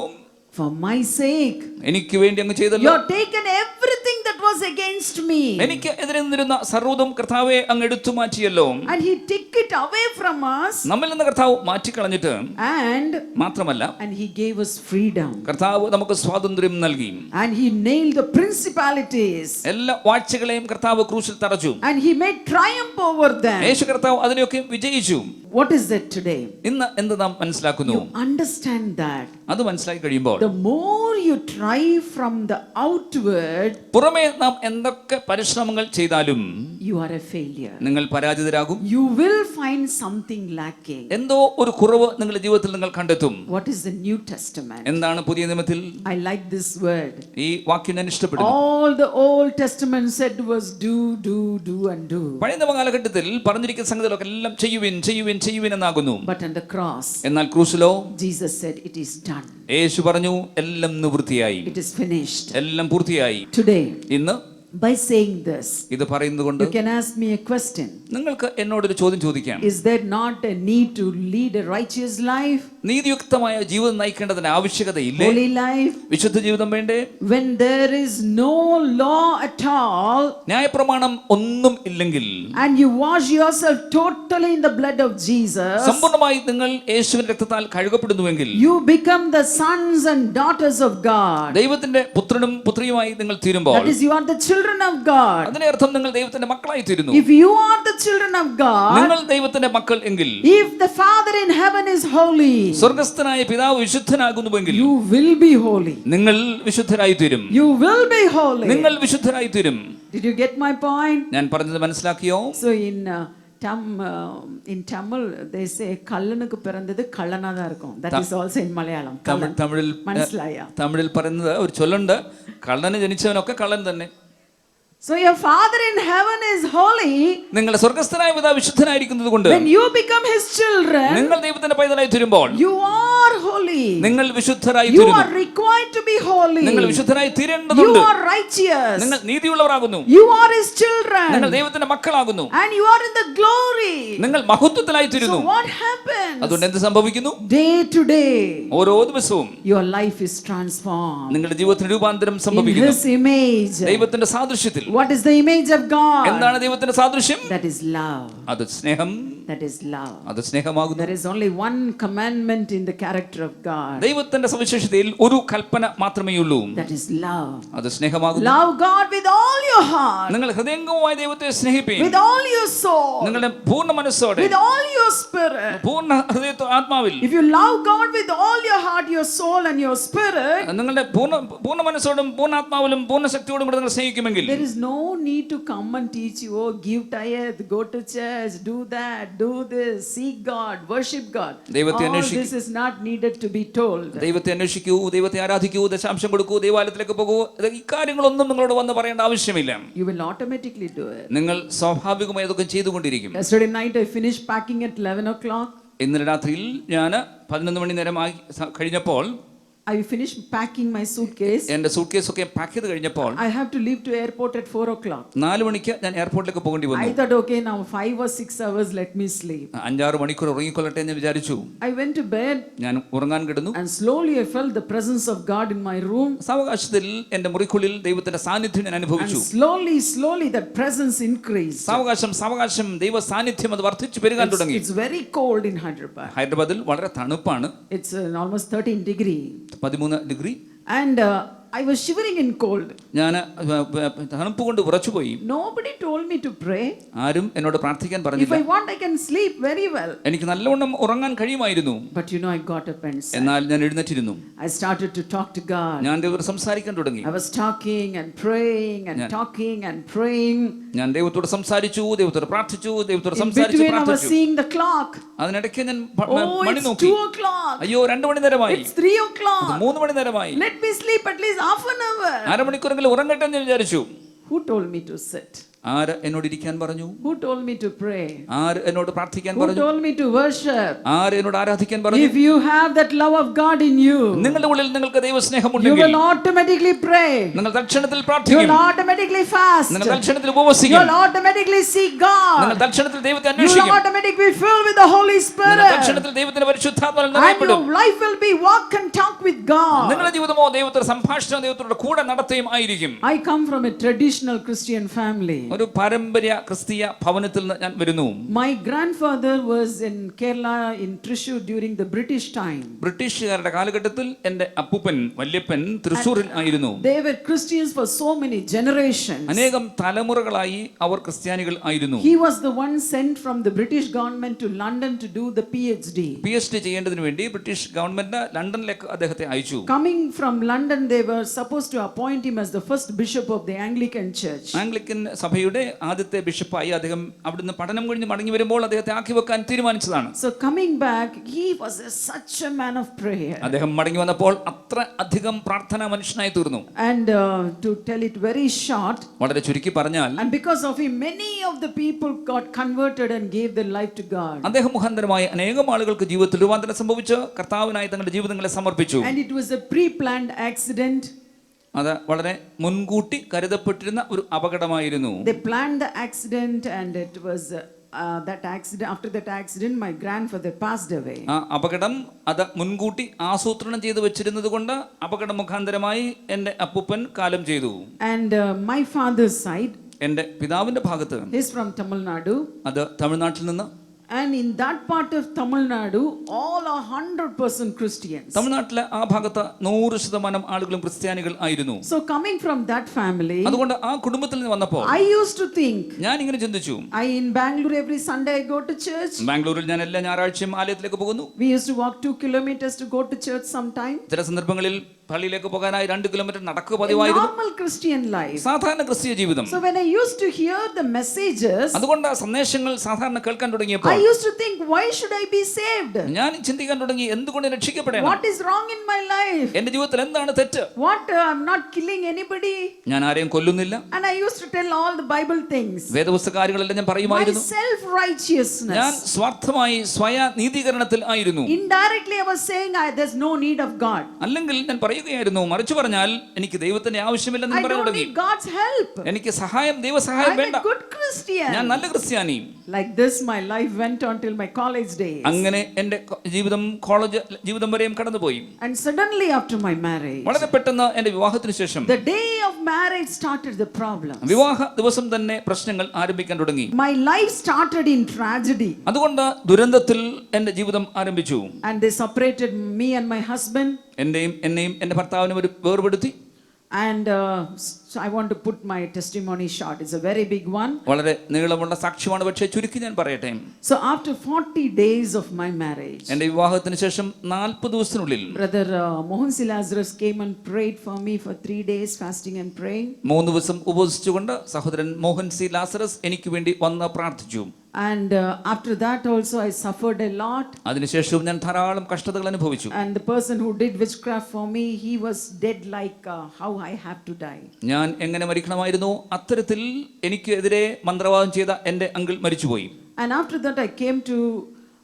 For my sake, എനിക്ക് വേണ്ടി അങ്ങ് you ചെയ്തല്ലോ. have taken everything that was against me. എനിക്ക് എതിരെ നിന്നിരുന്ന സർവ്വതും കർത്താവെ അങ്ങ് എടുത്തു മാറ്റിയല്ലോ. And he took it away from us. നമ്മിൽ നിന്ന് കർത്താവ് മാറ്റിക്കളഞ്ഞിട്ട് And മാത്രമല്ല, he gave us freedom. കർത്താവ് നമുക്ക് സ്വാതന്ത്ര്യം നൽകി. And he nailed the principalities. എല്ലാ വാഴ്ചകളെയും കർത്താവ് ക്രൂശിൽ തറച്ചു. And he made triumph over them. യേശു കർത്താവ് അതിനെയൊക്കെ വിജയിച്ചു. What is that today? ഇന്ന് എന്ത് നാം മനസ്സിലാക്കുന്നു? You understand that അത് മനസ്സിലാക്കി കഴിയുമ്പോൾ, the more you try from the outward, പുറമേ നാം എന്തൊക്കെ പരിശ്രമങ്ങൾ ചെയ്താലും you are a failure. നിങ്ങൾ പരാജിതരാകും. You will find something lacking. എന്തോ ഒരു കുറവ് നിങ്ങളുടെ ജീവിതത്തിൽ നിങ്ങൾ കണ്ടെത്തും. What is the New Testament? എന്താണ് പുതിയ നിയമത്തിൽ? I like this word. ഈ വാക്യം ഞാൻ ഇഷ്ടപ്പെടുന്നു. All the Old Testament said was do, and do. പഴയ നിയമ കാലഘട്ടത്തിൽ പറഞ്ഞിരിക്കുന്ന സംഗതികളൊക്കെ എല്ലാം ചെയ്യുവിൻ ചെയ്യുവിൻ ചെയ്യുവിൻ എന്നാകുന്നു. But on the cross, എന്നാൽ ക്രൂശിലോ Jesus said, it is done. യേശു പറഞ്ഞു, എല്ലാം നിവൃത്തിയായി, It is finished. എല്ലാം പൂർത്തിയായി. Today, ഇന്ന് by saying this, ഇത് പറയുന്നതുകൊണ്ട് you can ask me a question. നിങ്ങൾക്ക് എന്നോടൊരു ചോദ്യം ചോദിക്കാം. Is there not a need to lead a righteous life? നീതിയുക്തമായ ജീവിതം നയിക്കേണ്ടതിന് ആവശ്യകതയില്ലേ? Holy life? വിശുദ്ധ ജീവിതം വേണ്ടേ? When there is no law at all, ന്യായപ്രമാണം ഒന്നും ഇല്ലെങ്കിൽ, and you wash yourself totally in the blood of Jesus, സമ്പൂർണ്ണമായി നിങ്ങൾ യേശുവിന്റെ രക്തത്താൽ കഴുകപ്പെടുന്നുവെങ്കിൽ, you become the sons and daughters of God. ദൈവത്തിന്റെ പുത്രനും പുത്രിയുമായി നിങ്ങൾ തീരുമ്പോൾ, That is, you are the children of God. അതിന്റെ അർത്ഥം നിങ്ങൾ ദൈവത്തിന്റെ മക്കളായി തീരുന്നു. If you are the children of God, നിങ്ങൾ ദൈവത്തിന്റെ മക്കൾ എങ്കിൽ, if the Father in heaven is holy, സ്വർഗ്ഗസ്ഥനായ പിതാവ് വിശുദ്ധനാകുന്നുവെങ്കിൽ, you will be holy. നിങ്ങൾ വിശുദ്ധരായി തീരും. You will be holy. നിങ്ങൾ വിശുദ്ധരായി തീരും. Did you get my point? ഞാൻ പറഞ്ഞത് മനസ്സിലാക്കിയോ? So in Tamil they say kallanukku pirandhathu kallanada irukum. That is also in Malayalam. തമിഴിൽ പറയുന്നത് ഒരു ചൊല്ലുണ്ട്, കള്ളന് ജനിച്ചവനൊക്കെ കള്ളൻ തന്നെ. So your Father in heaven is holy. നിങ്ങളുടെ സ്വർഗ്ഗസ്ഥനായ പിതാവ് വിശുദ്ധനായിരിക്കുന്നത് കൊണ്ട്, When you become his children, നിങ്ങൾ ദൈവത്തിന്റെ പൈതലായി തീരുമ്പോൾ, you are holy. നിങ്ങൾ വിശുദ്ധരായി You തീരുന്നു. are required to be holy. നിങ്ങൾ വിശുദ്ധരായി You തീരേണ്ടതുണ്ട്. are righteous. നിങ്ങൾ നീതിയുള്ളവരാകുന്നു. You are his children. നിങ്ങൾ ദൈവത്തിന്റെ മക്കളാകുന്നു. And you are in the glory. നിങ്ങൾ മഹത്വത്തിലായി തീരുന്നു. So what happens? അതുകൊണ്ട് എന്ത് സംഭവിക്കുന്നു? Day to day, ഓരോ ദിവസവും your life is transformed നിങ്ങളുടെ ജീവിതത്തിന് രൂപാന്തരം in സംഭവിക്കുന്നു. his image. ദൈവത്തിന്റെ സാദൃശ്യത്തിൽ. What is the image of God? എന്താണ് ദൈവത്തിന്റെ സാദൃശ്യം? That is love. അത് സ്നേഹം. That is love. അത് സ്നേഹമാകുന്നു. There is only one commandment in the character of God. ദൈവത്തിന്റെ സവിശേഷതയിൽ ഒരു കൽപ്പന മാത്രമേ ഉള്ളൂ. That is love. അത് സ്നേഹമാകുന്നു. Love God with all your heart, നിങ്ങൾ ഹൃദയംഗമായി ദൈവത്തെ സ്നേഹിപ്പീൻ. with all your soul, നിങ്ങളുടെ പൂർണ്ണ മനസ്സോടെ, with all your spirit. പൂർണ്ണ ഹൃദയത്തോ ആത്മാവിൽ. If you love God with all your heart, your soul and your spirit, നിങ്ങളുടെ പൂർണ്ണ മനസ്സോടും പൂർണ്ണ ആത്മാവിലും പൂർണ്ണ ശക്തിയോടും കൂടെ നിങ്ങൾ സ്നേഹിക്കുമെങ്കിൽ, there is no need to come and teach you, oh, give tithe, go to church, do that, do this, seek God, worship God. All this is not needed to be told. ദൈവത്തെ അന്വേഷിക്കൂ, ദൈവത്തെ ആരാധിക്കൂ, ദശാംശം കൊടുക്കൂ, ദൈവാലയത്തിലേക്ക് പോകൂ, ഈ കാര്യങ്ങളൊന്നും നിങ്ങളോട് വന്ന് പറയേണ്ട ആവശ്യമില്ല. You will automatically do it. നിങ്ങൾ സ്വാഭാവികമായി അതൊക്കെ ചെയ്തുകൊണ്ടിരിക്കും. Yesterday night I finished packing at 11 o'clock. ഇന്നലെ രാത്രിയിൽ ഞാൻ 11 മണി നേരമായി കഴിഞ്ഞപ്പോൾ, I finished packing my suitcase. എന്റെ സൂട്ട്കേസ് ഒക്കെ പാക്ക് ചെയ്ത് കഴിഞ്ഞപ്പോൾ I have to leave to airport at 4 o'clock. 4 മണിക്ക് ഞാൻ എയർപോർട്ടിലേക്ക് പോകേണ്ടി I വന്നു. thought, okay, now 5 or 6 hours, let me sleep. 5-6 മണിക്കൂർ ഉറങ്ങിക്കൊള്ളട്ടെ എന്ന് വിചാരിച്ചു. I went to bed ഞാൻ ഉറങ്ങാൻ കിടന്നു. and slowly I felt the presence of God in my room. സാവകാശത്തിൽ എന്റെ മുറിക്കുള്ളിൽ ദൈവത്തിന്റെ സാന്നിധ്യം ഞാൻ And അനുഭവിച്ചു. slowly that presence increased. സാവകാശം ദൈവ സാന്നിധ്യം അത് വർദ്ധിച്ചു പെരുകാൻ തുടങ്ങി. It's very cold in Hyderabad. ഹൈദരാബാദിൽ വളരെ തണുപ്പാണ്. It's almost 13 degree. 13 degree. And I was shivering in cold. ഞാൻ തണുപ്പ് കൊണ്ട് വിറച്ചുപോയി. Nobody told me to pray. ആരും എന്നോട് പ്രാർത്ഥിക്കാൻ If പറഞ്ഞില്ല. I want, I can sleep very well. എനിക്ക് നല്ലവണ്ണം ഉറങ്ങാൻ കഴിയുമായിരുന്നു. But I got up and said, എന്നാൽ ഞാൻ എഴുന്നേറ്റിരുന്നു. I started to talk to God. ഞാൻ ദൈവത്തോട് സംസാരിക്കാൻ തുടങ്ങി. I was talking and praying and talking and praying. ഞാൻ ദൈവത്തോട് സംസാരിച്ചു, ദൈവത്തോട് പ്രാർത്ഥിച്ചു, ദൈവത്തോട് In സംസാരിച്ചു between, I was പ്രാർത്ഥിച്ചു. seeing the clock. അതിനിടയ്ക്ക് ഞാൻ Oh, മണി it's നോക്കി. 2 o'clock. അയ്യോ 2 മണി നേരമായി. It's 3 o'clock. 3 മണി നേരമായി. Let me sleep at least half an hour. അരമണിക്കൂറെങ്കിലും ഉറങ്ങട്ടെ എന്ന് വിചാരിച്ചു. Who told me to sit? ആര് എന്നോട് ഇരിക്കാൻ പറഞ്ഞു? Who told me to pray? ആര് എന്നോട് പ്രാർത്ഥിക്കാൻ Who പറഞ്ഞു? told me to worship? ആര് എന്നോട് ആരാധിക്കാൻ പറഞ്ഞു? If you have that love of God in you, നിങ്ങളുടെ ഉള്ളിൽ നിങ്ങൾക്ക് you ദൈവസ്നേഹമുണ്ടെങ്കിൽ will automatically pray. നിങ്ങൾ തൽക്ഷണത്തിൽ You പ്രാർത്ഥിക്കും. will automatically fast. നിങ്ങൾ You തൽക്ഷണത്തിൽ ഉപവസിക്കും. will automatically seek നിങ്ങൾ God. തൽക്ഷണത്തിൽ ദൈവത്തെ You will അന്വേഷിക്കും. automatically be filled with the Holy നിങ്ങൾ Spirit. തൽക്ഷണത്തിൽ ദൈവത്തിന്റെ പരിശുദ്ധാത്മാവിൽ And നിറയപ്പെടും. your life will be walk and talk with God. നിങ്ങളുടെ ജീവിതമോ ദൈവത്തോട് സംഭാഷണം ദൈവത്തോട് കൂടെ നടത്തുകയും ആയിരിക്കും. I come from a traditional Christian family. ഒരു പാരമ്പര്യ ക്രിസ്തീയ ഭവനത്തിൽ നിന്ന് ഞാൻ വരുന്നു. My grandfather was in Kerala in Thrissur during the British time. ബ്രിട്ടീഷുകാരുടെ കാലഘട്ടത്തിൽ എന്റെ അപ്പൂപ്പൻ വല്യപ്പൻ തൃശ്ശൂരിൽ ആയിരുന്നു. They were Christians for so many generations. അനേകം തലമുറകളായി അവർ ക്രിസ്ത്യാനികൾ ആയിരുന്നു. He was the one sent from the British government to London to do the PhD. PhD ചെയ്യേണ്ടതിന് വേണ്ടി ബ്രിട്ടീഷ് ഗവൺമെന്റ് ലണ്ടനിലേക്ക് അദ്ദേഹത്തെ അയച്ചു. Coming from London, they were supposed to appoint him as the first bishop of the Anglican Church. Anglican സഭയുടെ ആദ്യത്തെ ബിഷപ്പായി അദ്ദേഹം അവിടുന്ന് പഠനം കഴിഞ്ഞ് മടങ്ങി വരുമ്പോൾ അദ്ദേഹത്തെ ആക്കി വെക്കാൻ തീരുമാനിച്ചതാണ്. So coming back, he was such a man of prayer. അദ്ദേഹം മടങ്ങി വന്നപ്പോൾ അത്ര അധികം പ്രാർത്ഥനാ മനുഷ്യനായി തീർന്നു. And to tell it very short, വളരെ ചുരുക്കി പറഞ്ഞാൽ, and because of him, many of the people got converted and gave their life to God. അദ്ദേഹം മുഖാന്തരമായി അനേകം ആളുകൾക്ക് ജീവിതത്തിൽ രൂപാന്തരം സംഭവിച്ച് കർത്താവിനായി തങ്ങളുടെ ജീവിതങ്ങളെ സമർപ്പിച്ചു. And it was a pre-planned accident. അത് വളരെ മുൻകൂട്ടി കരുതപ്പെട്ടിരുന്ന ഒരു അപകടമായിരുന്നു. They planned the accident, and it was that accident. After that accident, my grandfather passed away. ആ അപകടം അത് മുൻകൂട്ടി ആസൂത്രണം ചെയ്തു വെച്ചിരുന്നത് കൊണ്ട് അപകട മുഖാന്തരമായി എന്റെ അപ്പൂപ്പൻ കാലം ചെയ്തു. And my father's side, എന്റെ പിതാവിന്റെ ഭാഗത്ത്, he's from Tamil Nadu. അത് തമിഴ്നാട്ടിൽ നിന്ന്. And in that part of Tamil Nadu, all are 100% Christians. തമിഴ്നാട്ടിലെ ആ ഭാഗത്ത് 100% ആളുകളും ക്രിസ്ത്യാനികൾ ആയിരുന്നു. So coming from that family, അതുകൊണ്ട് ആ കുടുംബത്തിൽ നിന്ന് വന്നപ്പോൾ I used to think, ഞാൻ ഇങ്ങനെ ചിന്തിച്ചു. in Bangalore every Sunday I go to church. ബാംഗ്ലൂരിൽ ഞാൻ എല്ലാ ഞായറാഴ്ചയും ആലയത്തിലേക്ക് പോകുന്നു. We used to walk 2 kilometers to go to church sometime. ചില സന്ദർഭങ്ങളിൽ പള്ളിയിലേക്ക് പോകാനായി 2 കിലോമീറ്റർ നടക്കുക A പതിവായിരുന്നു. normal Christian life. സാധാരണ ക്രിസ്തീയ ജീവിതം. So when I used to hear the messages, അതുകൊണ്ട് സന്ദേശങ്ങൾ സാധാരണ കേൾക്കാൻ I തുടങ്ങിയപ്പോൾ used to think, why should I be saved? ഞാൻ ചിന്തിക്കാൻ തുടങ്ങി, എന്തുകൊണ്ട് രക്ഷിക്കപ്പെടണം? What is wrong in my life? എന്റെ ജീവിതത്തിൽ എന്താണ് തെറ്റ്? What, I'm not killing anybody. ഞാൻ ആരെയും കൊല്ലുന്നില്ല. And I used to tell all the Bible things. വേദപുസ്തകകാര്യങ്ങളെല്ലാം ഞാൻ My പറയുമായിരുന്നു. ഞാൻ self-righteousness. സ്വാർത്ഥമായി സ്വയ നീതീകരണത്തിൽ ആയിരുന്നു. Indirectly I was saying, there's no need of God. അല്ലെങ്കിൽ ഞാൻ പറയുകയായിരുന്നു, മറിച്ച് പറഞ്ഞാൽ എനിക്ക് ദൈവത്തിന്റെ ആവശ്യമില്ലെന്ന് I പറയാൻ don't തുടങ്ങി. need God's help. എനിക്ക് സഹായം, ദൈവസഹായം I'm വേണ്ട. a good Christian. ഞാൻ നല്ല ക്രിസ്ത്യാനി. Like this my life went on till my college days. അങ്ങനെ എന്റെ ജീവിതം, കോളേജ് ജീവിതം വരെയും കടന്നുപോയി. And suddenly after my marriage, വളരെ പെട്ടെന്ന് എന്റെ വിവാഹത്തിന് ശേഷം, the day of marriage started the problems. വിവാഹ ദിവസം തന്നെ പ്രശ്നങ്ങൾ ആരംഭിക്കാൻ തുടങ്ങി. My life started in tragedy. അതുകൊണ്ട് ദുരന്തത്തിൽ എന്റെ ജീവിതം ആരംഭിച്ചു. And they separated me and my husband. എന്നെയും എന്റെ ഭർത്താവിനും ഒരു വേർപെടുത്തി. And so I want to put my testimony short. It's a very big one. വളരെ നീളമുള്ള സാക്ഷ്യമാണ്, പക്ഷേ ചുരുക്കി ഞാൻ പറയട്ടെ. So after 40 days of my marriage, എന്റെ വിവാഹത്തിന് ശേഷം 40 ദിവസത്തിനുള്ളിൽ Brother Mohan C. Lazarus came and prayed for me for 3 days, fasting and praying. 3 ദിവസം ഉപവസിച്ചുകൊണ്ട് സഹോദരൻ മോഹൻ സി ലാസറസ് എനിക്ക് വേണ്ടി വന്ന് പ്രാർത്ഥിച്ചു. And after that also I suffered a lot. അതിനുശേഷവും ഞാൻ ധാരാളം കഷ്ടതകൾ അനുഭവിച്ചു. And the person who did witchcraft for me, he was dead like how I have to die. ഞാൻ എങ്ങനെ മരിക്കണമായിരുന്നു അത്തരത്തിൽ എനിക്ക് എതിരെ മന്ത്രവാദം ചെയ്ത എന്റെ അങ്കിൾ മരിച്ചുപോയി. And after that I came to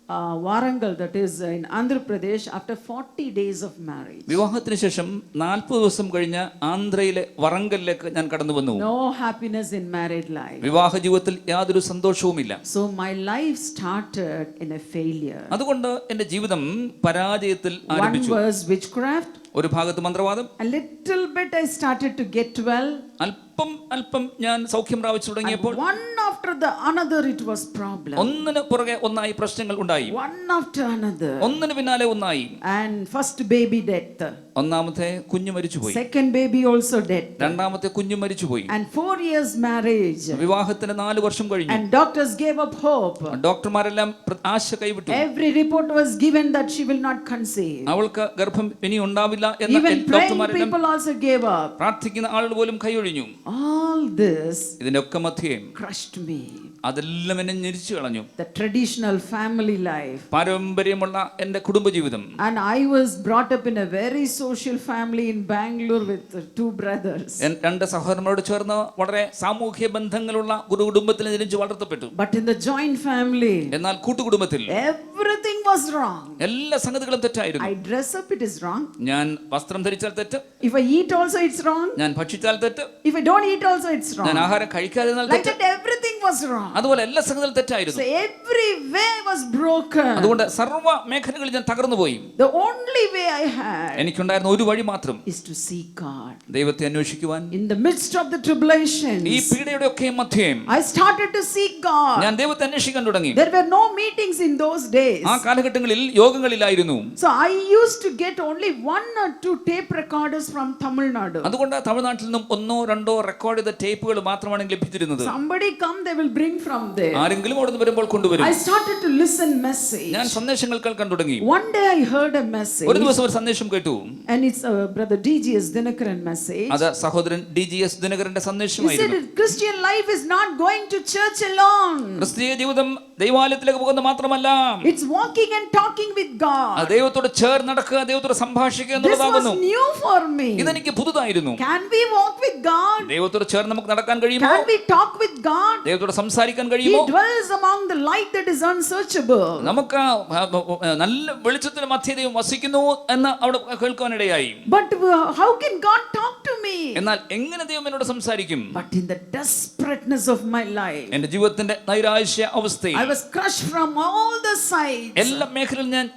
Warangal, that is in Andhra Pradesh, after 40 days of marriage. വിവാഹത്തിന് ശേഷം 40 ദിവസം കഴിഞ്ഞ് ആന്ധ്രയിലെ വറങ്കലിലേക്ക് ഞാൻ കടന്നു വന്നു. No happiness in married life. വിവാഹ ജീവിതത്തിൽ യാതൊരു സന്തോഷവുമില്ല. So my life started in a failure. അതുകൊണ്ട് എന്റെ ജീവിതം പരാജയത്തിൽ One ആരംഭിച്ചു. was witchcraft. ഒരു ഭാഗത്ത് മന്ത്രവാദം. A little bit I started to get well. അല്പം ഞാൻ സൗഖ്യം പ്രാപിച്ചു തുടങ്ങിയപ്പോൾ One after the another it was problem. ഒന്നിന് പുറകെ ഒന്നായി പ്രശ്നങ്ങൾ ഉണ്ടായി. One after another. ഒന്നിന് പിന്നാലെ ഒന്നായി. And first baby death. ഒന്നാമത്തെ കുഞ്ഞു മരിച്ചുപോയി. Second baby also dead. രണ്ടാമത്തെ കുഞ്ഞു മരിച്ചുപോയി. And 4 years marriage. വിവാഹത്തിന് 4 വർഷം കഴിഞ്ഞു. And doctors gave up hope. ഡോക്ടർമാരെല്ലാം ആശ കൈവിട്ടു. Every report was given that she will not conceive. അവൾക്ക് ഗർഭം ഇനി ഉണ്ടാവില്ല എന്ന് Even praying ഡോക്ടർമാരെല്ലാം people also gave up. പ്രാർത്ഥിക്കുന്ന ആളുകൾ പോലും കൈയൊഴിഞ്ഞു. All this ഇതിന്റെ ഒക്കെ മധ്യേ crushed me. അതെല്ലാം എന്നെ ഞെരിച്ചു കളഞ്ഞു. The traditional family life. പാരമ്പര്യമുള്ള എന്റെ കുടുംബജീവിതം. And I was brought up in a very social family in Bangalore with 2 brothers. രണ്ട് സഹോദരന്മാരോട് ചേർന്ന് വളരെ സാമൂഹ്യ ബന്ധങ്ങളുള്ള ഒരു കുടുംബത്തിൽ ജനിച്ചു വളർത്തപ്പെട്ടു. But in the joint family, എന്നാൽ കൂട്ടുകുടുംബത്തിൽ everything was wrong. എല്ലാ സംഗതികളും തെറ്റായിരുന്നു. I dress up, it is wrong. ഞാൻ വസ്ത്രം ധരിച്ചാൽ തെറ്റ്. If I eat also, it's wrong. ഞാൻ ഭക്ഷിച്ചാൽ തെറ്റ്. If I don't eat also, it's ഞാൻ wrong. ആഹാരം കഴിക്കാതിരുന്നാൽ Like തെറ്റ്. that, everything was wrong. അതുപോലെ എല്ലാ സംഗതികളും തെറ്റായിരുന്നു. So every way was broken. അതുകൊണ്ട് സർവ്വ മേഖലകളിൽ ഞാൻ തകർന്നുപോയി. The only way I had എനിക്കുണ്ടായിരുന്ന ഒരു വഴി മാത്രം is to seek God. ദൈവത്തെ അന്വേഷിക്കുവാൻ. In the midst of the tribulations, ഈ പീഡയുടെ ഒക്കെ മധ്യേ I started to seek God. ഞാൻ ദൈവത്തെ അന്വേഷിക്കാൻ തുടങ്ങി. There were no meetings in those days. ആ കാലഘട്ടങ്ങളിൽ യോഗങ്ങളിലായിരുന്നു. So I used to get only 1 or 2 tape recorders from Tamil Nadu. അതുകൊണ്ട് തമിഴ്നാട്ടിൽ നിന്നും 1-2 റെക്കോർഡ് ചെയ്ത ടേപ്പുകൾ മാത്രമാണ് ലഭിച്ചിരുന്നത്. Somebody come, they will bring from there. ആരെങ്കിലും അവിടെ നിന്ന് വരുമ്പോൾ കൊണ്ടുവരും. I started to listen message. ഞാൻ സന്ദേശങ്ങൾ കേൾക്കാൻ തുടങ്ങി. One day I heard a message. ഒരു ദിവസം ഒരു സന്ദേശം കേട്ടു. And it's brother DGS Dinakaran message. അത് സഹോദരൻ DGS ദിനകരന്റെ He said സന്ദേശമായിരുന്നു. Christian life is not going to church alone. ക്രിസ്തീയ ജീവിതം ദൈവാലയത്തിലേക്ക് പോകുന്നത് മാത്രമല്ല, It's walking and talking with God. ദൈവത്തോട് ചേർന്ന് നടക്കുക, ദൈവത്തോട് സംഭാഷിക്കുക This was എന്നുള്ളതാകുന്നു. new for me. ഇതെനിക്ക് പുതുതായിരുന്നു. Can we walk with God? ദൈവത്തോട് ചേർന്ന് നമുക്ക് നടക്കാൻ കഴിയുമോ? Can we talk with God? ദൈവത്തോട് സംസാരിക്കാൻ He കഴിയുമോ? dwells among the light that is unsearchable. നമുക്ക് നല്ല വെളിച്ചത്തിന് മധ്യേ ദൈവം വസിക്കുന്നു എന്ന് അവിടെ കേൾക്കാനിടയായി. But how can God talk to me? എന്നാൽ എങ്ങനെ ദൈവം എന്നോട് സംസാരിക്കും? But in the desperateness of my life, എന്റെ ജീവിതത്തിന്റെ നൈരാശ്യ അവസ്ഥയിൽ, I was crushed from all the sides. എല്ലാ മേഖലയിലും ഞാൻ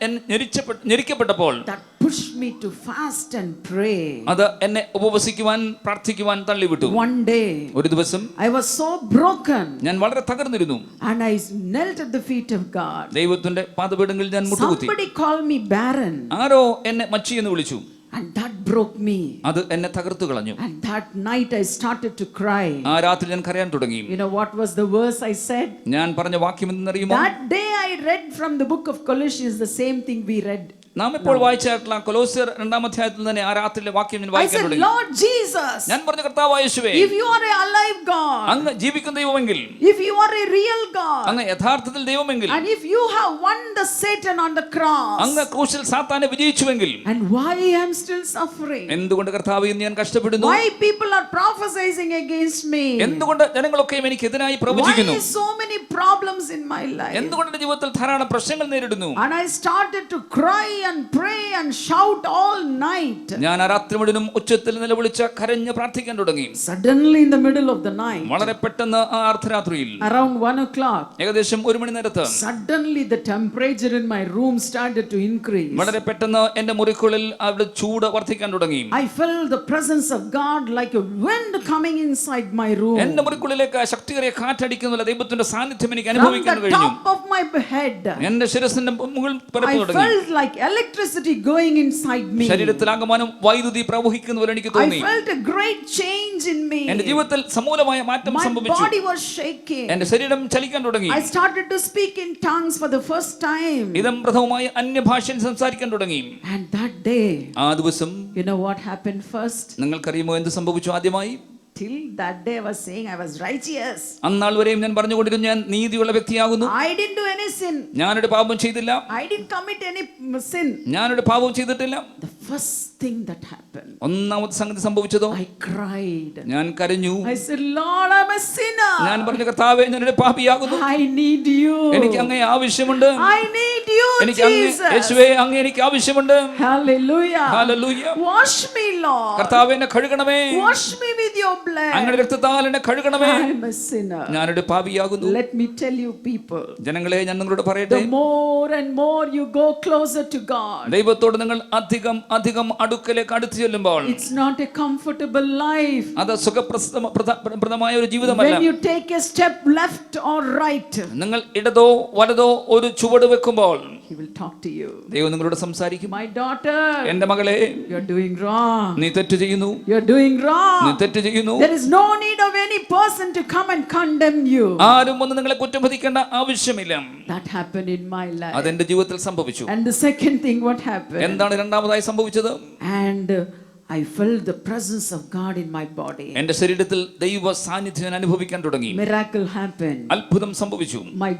ഞെരിക്കപ്പെട്ടപ്പോൾ That pushed me to fast and pray. അത് എന്നെ ഉപവസിക്കുവാൻ പ്രാർത്ഥിക്കുവാൻ തള്ളിവിട്ടു. One day, ഒരു ദിവസം I was so broken, ഞാൻ വളരെ തകർന്നിരുന്നു. and I knelt at the feet of God. ദൈവത്തിന്റെ പാദപീഠങ്ങളിൽ ഞാൻ മുട്ടുകുത്തി. Somebody called me barren, ആരോ എന്നെ മച്ചി എന്ന് വിളിച്ചു. and that broke me. അത് എന്നെ തകർത്തു കളഞ്ഞു. And that night I started to cry. ആ രാത്രി ഞാൻ കരയാൻ തുടങ്ങി. You know what was the verse I said? ഞാൻ പറഞ്ഞ വാക്യം എന്തെന്നറിയുമോ? That day I read from the book of Colossians the same thing we read. നാം ഇപ്പോൾ വായിച്ചിട്ടുള്ള കൊലോസ്യർ 2-ാം അധ്യായത്തിൽ തന്നെ ആ രാത്രിയിലെ വാക്യം ഞാൻ I വായിക്കാൻ said, തുടങ്ങി. Lord Jesus, ഞാൻ പറഞ്ഞ കർത്താവായ യേശുവേ, if you are a alive God, അങ്ങ് ജീവിക്കുന്ന ദൈവമെങ്കിൽ, if you are a real God, അങ്ങ് യഥാർത്ഥത്തിൽ ദൈവമെങ്കിൽ, and if you have won the Satan on the cross, അങ്ങ് ക്രൂശിൽ സാത്താനെ വിജയിച്ചുവെങ്കിൽ, and why I am still suffering? എന്തുകൊണ്ട് കർത്താവേ ഇന്ന് ഞാൻ കഷ്ടപ്പെടുന്നു? Why people are prophesying against me? എന്തുകൊണ്ട് ജനങ്ങളൊക്കെ എനിക്കെതിരായി പ്രവചിക്കുന്നു? Why so many problems in my life? എന്തുകൊണ്ട് എന്റെ ജീവിതത്തിൽ ധാരാളം പ്രശ്നങ്ങൾ നേരിടുന്നു? And I started to cry and pray and shout all night. ഞാൻ ആ രാത്രി മുഴുവനും ഉച്ചത്തിൽ നിലവിളിച്ച് കരഞ്ഞ് പ്രാർത്ഥിക്കാൻ തുടങ്ങി. Suddenly in the middle of the night, വളരെ പെട്ടെന്ന് ആ അർദ്ധരാത്രിയിൽ around 1 o'clock, ഏകദേശം 1 മണി നേരത്ത് suddenly the temperature in my room started to increase. വളരെ പെട്ടെന്ന് എന്റെ മുറിക്കുള്ളിൽ അവിടെ ചൂട് വർദ്ധിക്കാൻ തുടങ്ങി. I felt the presence of God like a wind coming inside my room. എന്റെ മുറിക്കുള്ളിലേക്ക് ശക്തിയേറിയ കാറ്റടിക്കുന്ന ദൈവത്തിന്റെ സാന്നിധ്യം എനിക്ക് From അനുഭവിക്കാൻ the കഴിഞ്ഞു. top of my head, എന്റെ ശിരസിന്റെ മുകൾ പരപ്പ് I തുടങ്ങി. felt like electricity going inside me. ശരീരത്തിലാകമാനം വൈദ്യുതി പ്രവഹിക്കുന്ന പോലെ എനിക്ക് I തോന്നി. felt a great change in me. എന്റെ ജീവിതത്തിൽ സമൂലമായ മാറ്റം My സംഭവിച്ചു. body was shaking. എന്റെ ശരീരം ചലിക്കാൻ തുടങ്ങി. I started to speak in tongues for the first time. ഇതം പ്രഥമമായി അന്യഭാഷയിൽ സംസാരിക്കാൻ തുടങ്ങി. And that day, ആ ദിവസം you know what happened first? നിങ്ങൾക്കറിയുമോ എന്ത് സംഭവിച്ചു? ആദ്യമായി Till that day I was saying I was righteous. അന്നാൾ വരെയും ഞാൻ പറഞ്ഞുകൊണ്ടിരുന്നു ഞാൻ നീതിയുള്ള വ്യക്തിയാകുന്നു. I didn't do any sin. ഞാനൊരു പാപം ചെയ്തില്ല. I didn't commit any sin. ഞാനൊരു പാപവും ചെയ്തിട്ടില്ല. The first thing that happened, ഒന്നാമത്തെ സംഗതി സംഭവിച്ചതോ, I cried. ഞാൻ കരഞ്ഞു. I said, Lord, I'm a sinner. ഞാൻ പറഞ്ഞു, കർത്താവേ, ഞാൻ ഒരു പാപിയാകുന്നു, I need you. എനിക്ക് അങ്ങേ ആവശ്യമുണ്ട്, I need you, എനിക്ക് അങ്ങേ, Jesus. യേശുവേ, അങ്ങേ എനിക്ക് ആവശ്യമുണ്ട്. Hallelujah. Hallelujah. Wash me, Lord. കർത്താവേ, എന്നെ കഴുകണമേ, Wash me with your blood. അങ്ങയുടെ രക്തത്താൽ എന്നെ കഴുകണമേ, I'm a sinner. ഞാനൊരു പാപിയാകുന്നു. Let me tell you, people, ജനങ്ങളെ, ഞാൻ നിങ്ങളോട് പറയട്ടെ, the more and more you go closer to God, ദൈവത്തോട് നിങ്ങൾ അധികം അധികം അടുക്കലേക്ക് അടുത്തു ചെല്ലുമ്പോൾ it's not a comfortable life. അത് സുഖപ്രദമായ ഒരു ജീവിതമല്ല. When you take a step left or right, നിങ്ങൾ ഇടതോ വലതോ ഒരു ചുവട് വെക്കുമ്പോൾ He will talk to you. ദൈവം നിങ്ങളോട് സംസാരിക്കും. My daughter, എന്റെ മകളെ, you're doing wrong. നീ തെറ്റ് ചെയ്യുന്നു, You're doing നീ wrong. തെറ്റ് ചെയ്യുന്നു. There is no need of any person to come and condemn you. ആരും ഒന്ന് നിങ്ങളെ കുറ്റപ്പെടുത്തേണ്ട ആവശ്യമില്ല. That happened in my life. അതെന്റെ ജീവിതത്തിൽ സംഭവിച്ചു. And the second thing, what happened? എന്താണ് രണ്ടാമതായി സംഭവിച്ചത്? And I felt the presence of God in my body. എന്റെ ശരീരത്തിൽ ദൈവ സാന്നിധ്യം ഞാൻ അനുഭവിക്കാൻ തുടങ്ങി. Miracle happened. അത്ഭുതം സംഭവിച്ചു. My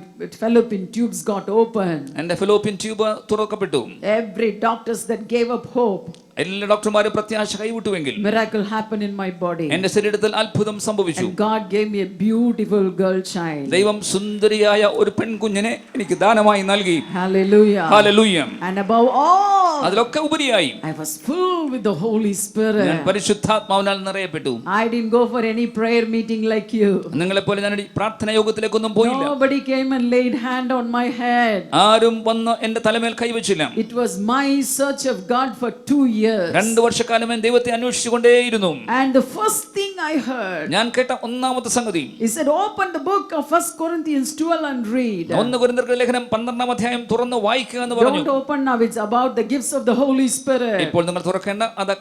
fallopian tubes got open. എന്റെ ഫെലോപ്പിയൻ ട്യൂബ് തുറക്കപ്പെട്ടു. Every doctors that gave up hope, എല്ലാ ഡോക്ടർമാരും പ്രത്യാശ കൈവിട്ടുവെങ്കിൽ miracle happened in my body. എന്റെ ശരീരത്തിൽ അത്ഭുതം സംഭവിച്ചു. And God gave me a beautiful girl child. ദൈവം സുന്ദരിയായ ഒരു പെൺകുഞ്ഞിനെ എനിക്ക് ദാനമായി നൽകി. Hallelujah. Hallelujah. And above all, അതിലൊക്കെ ഉപരിയായി I was full with the Holy ഞാൻ Spirit. പരിശുദ്ധാത്മാവിനാൽ നിറയപ്പെട്ടു. I didn't go for any prayer meeting like you. നിങ്ങളെ പോലെ ഞാൻ പ്രാർത്ഥനാ യോഗത്തിലേക്കൊന്നും പോയില്ല. Nobody came and laid hand on my head. ആരും വന്ന് എന്റെ തലമേൽ കൈവച്ചില്ല. It was my search of God for 2 years. 2 വർഷക്കാലം ഞാൻ ദൈവത്തെ അന്വേഷിച്ചുകൊണ്ടേയിരുന്നു. And the first thing I heard, ഞാൻ കേട്ട ഒന്നാമത്തെ സംഗതി, he said, open the book of 1 Corinthians 12 and read. 1 കൊരിന്ത്യർക്കുള്ള ലേഖനം 12-ാം അധ്യായം തുറന്ന് വായിക്കുക എന്ന് പറഞ്ഞു. Don't open now, it's about the gifts of the Holy Spirit. ഇപ്പോൾ നിങ്ങൾ തുറക്കേണ്ട അത്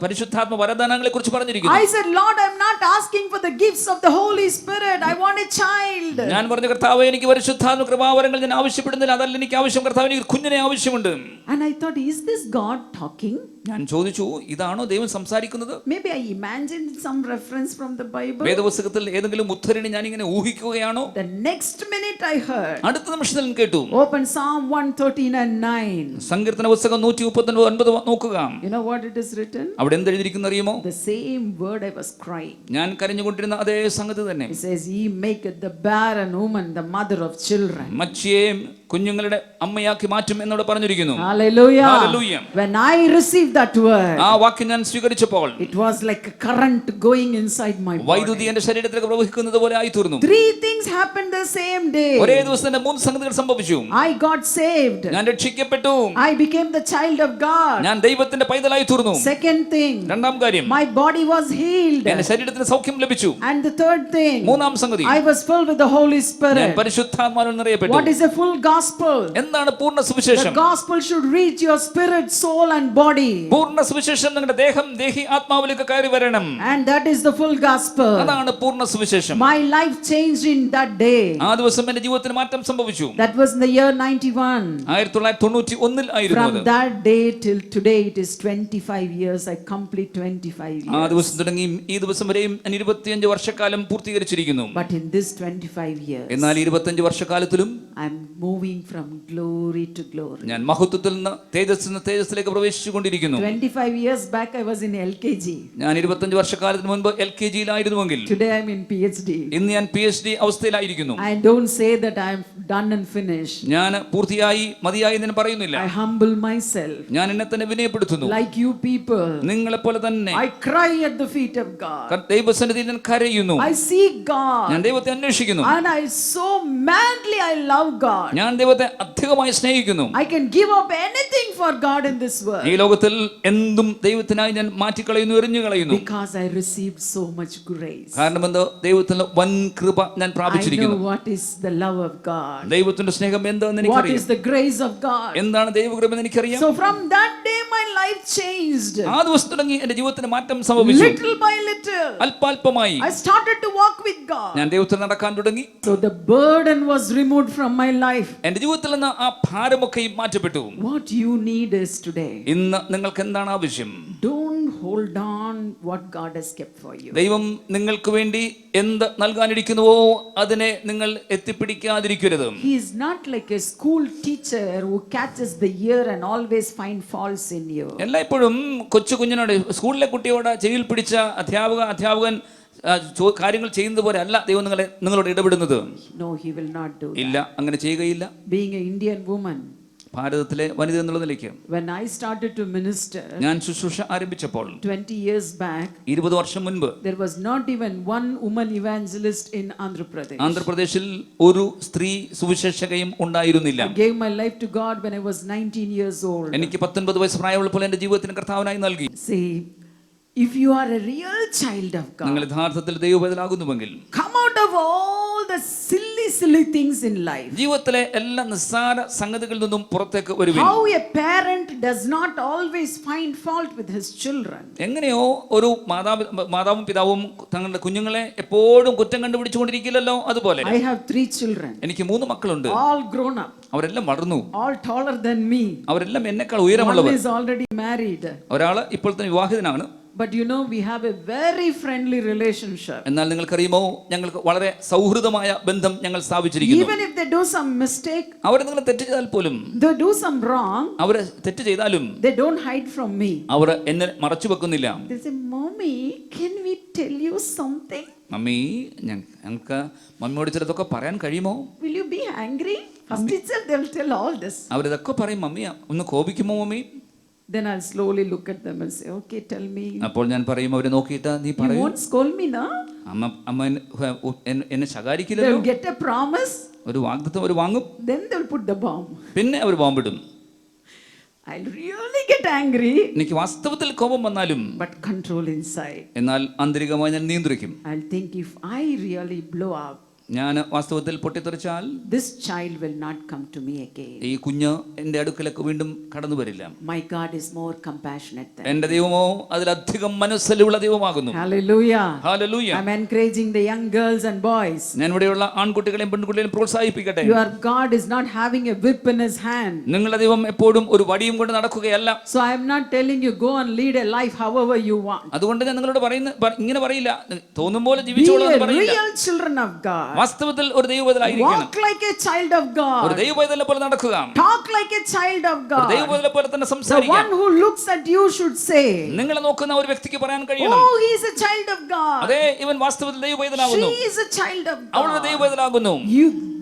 പരിശുദ്ധാത്മ വരദാനങ്ങളെ കുറിച്ച് പറഞ്ഞിരിക്കുന്നു. I said, Lord, I'm not asking for the gifts of the Holy Spirit. I want a child. ഞാൻ പറഞ്ഞു, കർത്താവേ, എനിക്ക് പരിശുദ്ധാത്മ കൃപാവരങ്ങൾ ഞാൻ ആവശ്യപ്പെടുന്നില്ല, അതല്ല എനിക്ക് ആവശ്യം. കർത്താവേ, എനിക്ക് കുഞ്ഞിനെ ആവശ്യമുണ്ട്. And I thought, is this God talking? ഞാൻ ചോദിച്ചു, ഇതാണോ ദൈവം സംസാരിക്കുന്നത്? Maybe I imagined some reference from the Bible. വേദപുസ്തകത്തിൽ ഏതെങ്കിലും ഉദ്ധരണി ഞാൻ ഇങ്ങനെ ഊഹിക്കുകയാണോ? The next minute I heard, അടുത്ത നിമിഷത്തിൽ ഞാൻ കേട്ടു, open Psalm 113 and 9. സങ്കീർത്തന പുസ്തകം 139 നോക്കുക. You know what it is written? അവിടെ എന്തെഴുതിയിരിക്കുന്നു അറിയുമോ? The same word I was crying. ഞാൻ കരഞ്ഞുകൊണ്ടിരുന്ന അതേ സംഗതി തന്നെ. It says, He maketh the barren woman the mother of children. മച്ചിയെ കുഞ്ഞുങ്ങളുടെ അമ്മയാക്കി മാറ്റും എന്നോട് പറഞ്ഞിരിക്കുന്നു. Hallelujah. Hallelujah. When I received that word, ആ വാക്യം ഞാൻ സ്വീകരിച്ചപ്പോൾ it was like a current going inside my വൈദ്യുതി body. എന്റെ ശരീരത്തിലേക്ക് പ്രവഹിക്കുന്നത് പോലെ ആയി തീർന്നു. 3 things happened the same day. ഒരേ ദിവസം തന്നെ 3 സംഗതികൾ സംഭവിച്ചു. I got saved. ഞാൻ രക്ഷിക്കപ്പെട്ടു. I became the child of God. ഞാൻ ദൈവത്തിന്റെ പൈതലായി തീർന്നു. Second thing, രണ്ടാം കാര്യം, my body was healed. എന്റെ ശരീരത്തിന് സൗഖ്യം ലഭിച്ചു. And the third thing, മൂന്നാം സംഗതി, I was filled with the Holy ഞാൻ Spirit. പരിശുദ്ധാത്മാവിൽ നിറയപ്പെട്ടു. What is a full gospel? എന്താണ് പൂർണ്ണ സുവിശേഷം? The gospel should reach your spirit, soul and body. പൂർണ്ണ സുവിശേഷം നിങ്ങളുടെ ദേഹം, ദേഹി, ആത്മാവിലേക്ക് കയറി വരണം. And that is the full gospel. അതാണ് പൂർണ്ണ സുവിശേഷം. My life changed in that day. ആ ദിവസം എന്റെ ജീവിതത്തിന് മാറ്റം സംഭവിച്ചു. That was in the year 91. 1991 ആയിരുന്നു From അത്. that day till today it is 25 years. I complete 25 ആ years. ദിവസം തുടങ്ങി ഈ ദിവസം വരെയും 25 വർഷക്കാലം പൂർത്തീകരിച്ചിരിക്കുന്നു. But in this 25 years, എന്നാൽ 25 വർഷക്കാലത്തിലും I'm moving from glory to glory. ഞാൻ മഹത്വത്തിൽ നിന്ന് തേജസ്സിലേക്ക് പ്രവേശിച്ചുകൊണ്ടിരിക്കുന്നു. 25 years back I was in LKG. ഞാൻ 25 വർഷക്കാലത്തിന് മുൻപ് LKG-യിലായിരുന്നുവെങ്കിൽ Today I'm in PhD. ഇന്ന് ഞാൻ PhD അവസ്ഥയിലായിരിക്കുന്നു. I don't say that I'm done and finished. ഞാൻ പൂർത്തിയായി മതിയായി എന്ന് പറയുന്നില്ല. I humble myself. ഞാൻ എന്നെ തന്നെ വിനയപ്പെടുത്തുന്നു. Like you people, നിങ്ങളെ പോലെ തന്നെ I cry at the feet of God. ദൈവസന്നിധിയിൽ ഞാൻ കരയുന്നു. I seek God. ഞാൻ ദൈവത്തെ അന്വേഷിക്കുന്നു. And I so madly I love God. ഞാൻ ദൈവത്തെ അധികമായി സ്നേഹിക്കുന്നു. I can give up anything for God in this world. ഈ ലോകത്തിൽ എന്തും ദൈവത്തിനായി ഞാൻ മാറ്റിക്കളയുന്നു, എറിഞ്ഞു കളയുന്നു. Because I received so much grace. കാരണം എന്തോ ദൈവത്തിന്റെ വൻ കൃപ ഞാൻ I know പ്രാപിച്ചിരിക്കുന്നു. what is the love of God. ദൈവത്തിന്റെ സ്നേഹം എന്താണെന്ന് What എനിക്കറിയാം. is the grace of God. എന്താണ് ദൈവകൃപ എന്ന് എനിക്കറിയാം. So from that day my life changed. ആ ദിവസം തുടങ്ങി എന്റെ ജീവിതത്തിന് മാറ്റം സംഭവിച്ചു. Little by little, അല്പാൽപമായി I started to walk with God. ഞാൻ ദൈവത്തിൽ നടക്കാൻ തുടങ്ങി. So the burden was removed from my life. എന്റെ ജീവിതത്തിൽ നിന്ന് ആ ഭാരമൊക്കെ മാറ്റപ്പെട്ടു. What you need is today, ഇന്ന് നിങ്ങൾക്ക് എന്താണ് ആവശ്യം? don't hold hold on what God has kept for you. ദൈവം നിങ്ങൾക്ക് വേണ്ടി എന്ത് നൽകാനിരിക്കുന്നുവോ അതിനെ നിങ്ങൾ എത്തിപ്പിടിക്കാതിരിക്കരുത്. He is not like a school teacher who catches the ear and always find faults in you. എല്ലായ്പ്പോഴും കൊച്ചു കുഞ്ഞിനോട്, സ്കൂളിലെ കുട്ടിയോട് ചെവിയിൽ പിടിച്ച അധ്യാപകൻ കാര്യങ്ങൾ ചെയ്യുന്നത് പോലെ അല്ല ദൈവം നിങ്ങളോട് ഇടപെടുന്നത്. No, he will not do that. ഇല്ല, അങ്ങനെ ചെയ്യുകയില്ല. Being an Indian woman, ഭാരതത്തിലെ വനിത എന്നുള്ള നിലയ്ക്ക് when I started to minister ഞാൻ ശുശ്രൂഷ ആരംഭിച്ചപ്പോൾ 20 years back, 20 വർഷം മുൻപ് there was not even one woman evangelist in Andhra Pradesh. ആന്ധ്രാപ്രദേശിൽ ഒരു സ്ത്രീ സുവിശേഷകയും ഉണ്ടായിരുന്നില്ല. I gave my life to God when I was 19 years old. എനിക്ക് 19 വയസ്സ് പ്രായമുള്ളപ്പോൾ എന്റെ ജീവിതത്തിന് കർത്താവിനായി നൽകി. See, if you are a real child of God, നിങ്ങൾ യഥാർത്ഥത്തിൽ ദൈവവേദനാകുന്നുവെങ്കിൽ come out of all the silly things in life. ജീവിതത്തിലെ എല്ലാ നിസ്സാര സംഗതികളിൽ നിന്നും പുറത്തേക്ക് വരുവിൻ. How a parent does not always find fault with his children. എങ്ങനെയോ ഒരു മാതാവും പിതാവും തങ്ങളുടെ കുഞ്ഞുങ്ങളെ എപ്പോഴും കുറ്റം കണ്ടുപിടിച്ചുകൊണ്ടിരിക്കില്ലല്ലോ, അതുപോലെ I have 3 children. എനിക്ക് 3 മക്കളുണ്ട്. All grown up. അവരെല്ലാം വളർന്നു. All taller than me. അവരെല്ലാം എന്നെക്കാൾ ഉയരമുള്ളവർ. One is already married. ഒരാള് ഇപ്പോൾ തന്നെ വിവാഹിതനാണ്. But you know, we have a very friendly relationship. എന്നാൽ നിങ്ങൾക്കറിയുമോ, ഞങ്ങൾക്ക് വളരെ സൗഹൃദമായ ബന്ധം ഞങ്ങൾ സ്ഥാപിച്ചിരിക്കുന്നു. Even if they do some mistake, അവർ നിങ്ങൾ തെറ്റ് ചെയ്താൽ പോലും, they do some wrong, അവർ തെറ്റ് ചെയ്താലും they don't hide from me. അവർ എന്നെ മറച്ചു വെക്കുന്നില്ല. They say, "Mommy, can we tell you something?" Mummy, ഞങ്ങൾക്ക് മമ്മിയോട് ചിലതൊക്കെ പറയാൻ കഴിയുമോ? Will you be angry? First itself they will tell all this. അവരിതൊക്കെ പറയും, മമ്മി ഒന്ന് കോപിക്കുമോ mummy? Then I'll slowly look at them and say, "Okay, tell me." അപ്പോൾ ഞാൻ പറയും, അവരെ നോക്കിയിട്ട് നീ You പറയൂ. won't scold me, no? അമ്മ എന്നെ They ശകാരിക്കില്ലല്ലോ. will get a promise. ഒരു വാഗ്ദത്തം അവർ വാങ്ങും, Then they will put the bomb. പിന്നെ അവർ ബോംബിടും. I'll really get angry, എനിക്ക് വാസ്തവത്തിൽ കോപം വന്നാലും but control inside. എന്നാൽ ആന്തരികമായി ഞാൻ നിയന്ത്രിക്കും. I'll think, if I really blow up, ഞാൻ വാസ്തവത്തിൽ പൊട്ടിത്തെറിച്ചാൽ this child will not come to me again. ഈ കുഞ്ഞ് എന്റെ അടുക്കലേക്ക് വീണ്ടും കടന്നു വരില്ല. My God is more compassionate than. എന്റെ ദൈവമോ അതിലധികം മനസ്സലിവുള്ള ദൈവമാകുന്നു. Hallelujah. Hallelujah. I'm encouraging the young girls and boys. ഞാൻ ഇവിടെയുള്ള ആൺകുട്ടികളെയും പെൺകുട്ടികളെയും പ്രോത്സാഹിപ്പിക്കട്ടെ. Your God is not having a whip in his hand. നിങ്ങളുടെ ദൈവം എപ്പോഴും ഒരു വടിയും കൊണ്ട് നടക്കുകയല്ല. So I am not telling you go and lead a life however you want. അതുകൊണ്ട് ഞാൻ നിങ്ങളോട് ഇങ്ങനെ പറയില്ല, തോന്നും പോലെ Be ജീവിച്ചോളൂ എന്ന് a പറയില്ല. real children of God. വാസ്തവത്തിൽ ഒരു ദൈവവേദനായിരിക്കണം. Walk like a child of ഒരു God. ദൈവവേദനെ പോലെ നടക്കുക. Talk like a child of ഒരു God. ദൈവവേദനെ പോലെ തന്നെ The സംസാരിക്കുക. one who looks at you should say, നിങ്ങളെ നോക്കുന്ന ഒരു വ്യക്തിക്ക് പറയാൻ കഴിയണം, "Oh, he is a child of God. അതെ, ഇവൻ വാസ്തവത്തിൽ ദൈവവേദനാകുന്നു, She is a child of അവളുടെ God." ദൈവവേദനാകുന്നു.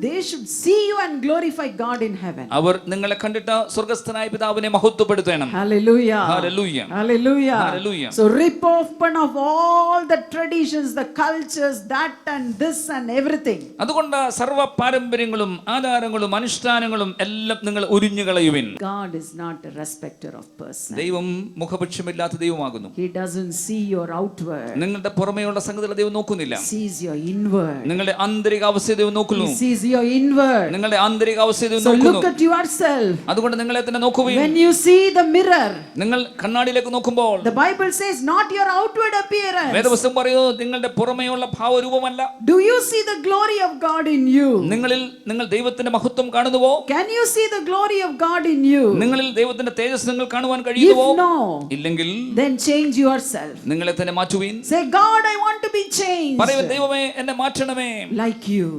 They should see you and glorify God in heaven. അവർ നിങ്ങളെ കണ്ടിട്ട് സ്വർഗ്ഗസ്ഥനായ പിതാവിനെ മഹത്വപ്പെടുത്തണം. Hallelujah. Hallelujah. Hallelujah. Hallelujah. So rip open of all the traditions, the cultures, that and this and everything. അതുകൊണ്ട് സർവ്വ പാരമ്പര്യങ്ങളും ആചാരങ്ങളും അനുഷ്ഠാനങ്ങളും എല്ലാം നിങ്ങൾ ഉരിഞ്ഞു കളയുവിൻ. God is not a respecter of person. ദൈവം മുഖപക്ഷമില്ലാത്ത ദൈവമാകുന്നു. He doesn't see your outward. നിങ്ങളുടെ പുറമേയുള്ള സംഗതികളെ ദൈവം നോക്കുന്നില്ല. He sees your inward. നിങ്ങളുടെ ആന്തരിക അവസ്ഥയെ ദൈവം നോക്കുന്നു. He sees your inward. നിങ്ങളുടെ ആന്തരിക അവസ്ഥയെ ദൈവം So നോക്കുന്നു. look at yourself. അതുകൊണ്ട് നിങ്ങളെ തന്നെ നോക്കുവിൻ. When you see the mirror, നിങ്ങൾ കണ്ണാടിയിലേക്ക് നോക്കുമ്പോൾ the Bible says not your outward appearance. വേദപുസ്തകം പറയുന്നു, നിങ്ങളുടെ പുറമേയുള്ള ഭാവരൂപമല്ല. Do you see the glory of God in you? നിങ്ങളിൽ നിങ്ങൾ ദൈവത്തിന്റെ മഹത്വം കാണുന്നുവോ? Can you see the glory of God in you? നിങ്ങളിൽ ദൈവത്തിന്റെ തേജസ് നിങ്ങൾ കാണുവാൻ കഴിയുന്നുവോ? If no, ഇല്ലെങ്കിൽ then change yourself. നിങ്ങളെ തന്നെ മാറ്റുവിൻ. Say, "God, I want to be changed പറയൂ, ദൈവമേ എന്നെ മാറ്റണമേ, like you."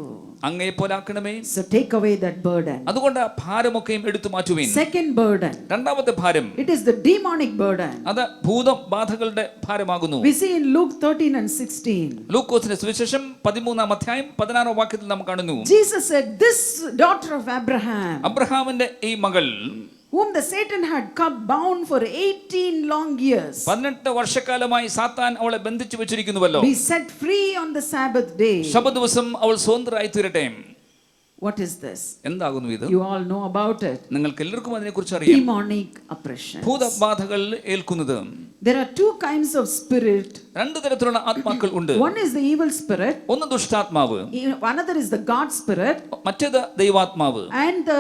അങ്ങയെ പോലാക്കണമേ. So take away that burden. അതുകൊണ്ട് ഭാരമൊക്കെയും എടുത്തു മാറ്റുവിൻ. Second burden, രണ്ടാമത്തെ ഭാരം, it is the demonic burden. അത് ഭൂതബാധകളുടെ ഭാരമാകുന്നു. We see in Luke 13 and 16. ലൂക്കോസിന്റെ സുവിശേഷം 13-ാം അധ്യായം 16-ാം വാക്യത്തിൽ നാം കാണുന്നു, Jesus said, "This daughter of Abraham, അബ്രഹാമിന്റെ ഈ മകൾ, whom the Satan had kept bound for 18 long years, 18 വർഷക്കാലമായി സാത്താൻ അവളെ ബന്ധിച്ചു വെച്ചിരിക്കുന്നുവല്ലോ, be set free on the Sabbath day." ശബ്ബത്ത് ദിവസം അവൾ സ്വതന്ത്രയായി തീരട്ടെ. What is this? എന്താകുന്നു ഇത്? You all know about it. നിങ്ങൾക്ക് എല്ലാവർക്കും അതിനെക്കുറിച്ച് അറിയാം. Demonic oppression. ഭൂതബാധകൾ ഏൽക്കുന്നത്. There are two kinds of spirit. രണ്ട് തരത്തിലുള്ള ആത്മാക്കൾ ഉണ്ട്. One is the evil spirit. ഒന്ന് ദുഷ്ടാത്മാവ്, Another is the God spirit. മറ്റേത് ദൈവാത്മാവ്. And the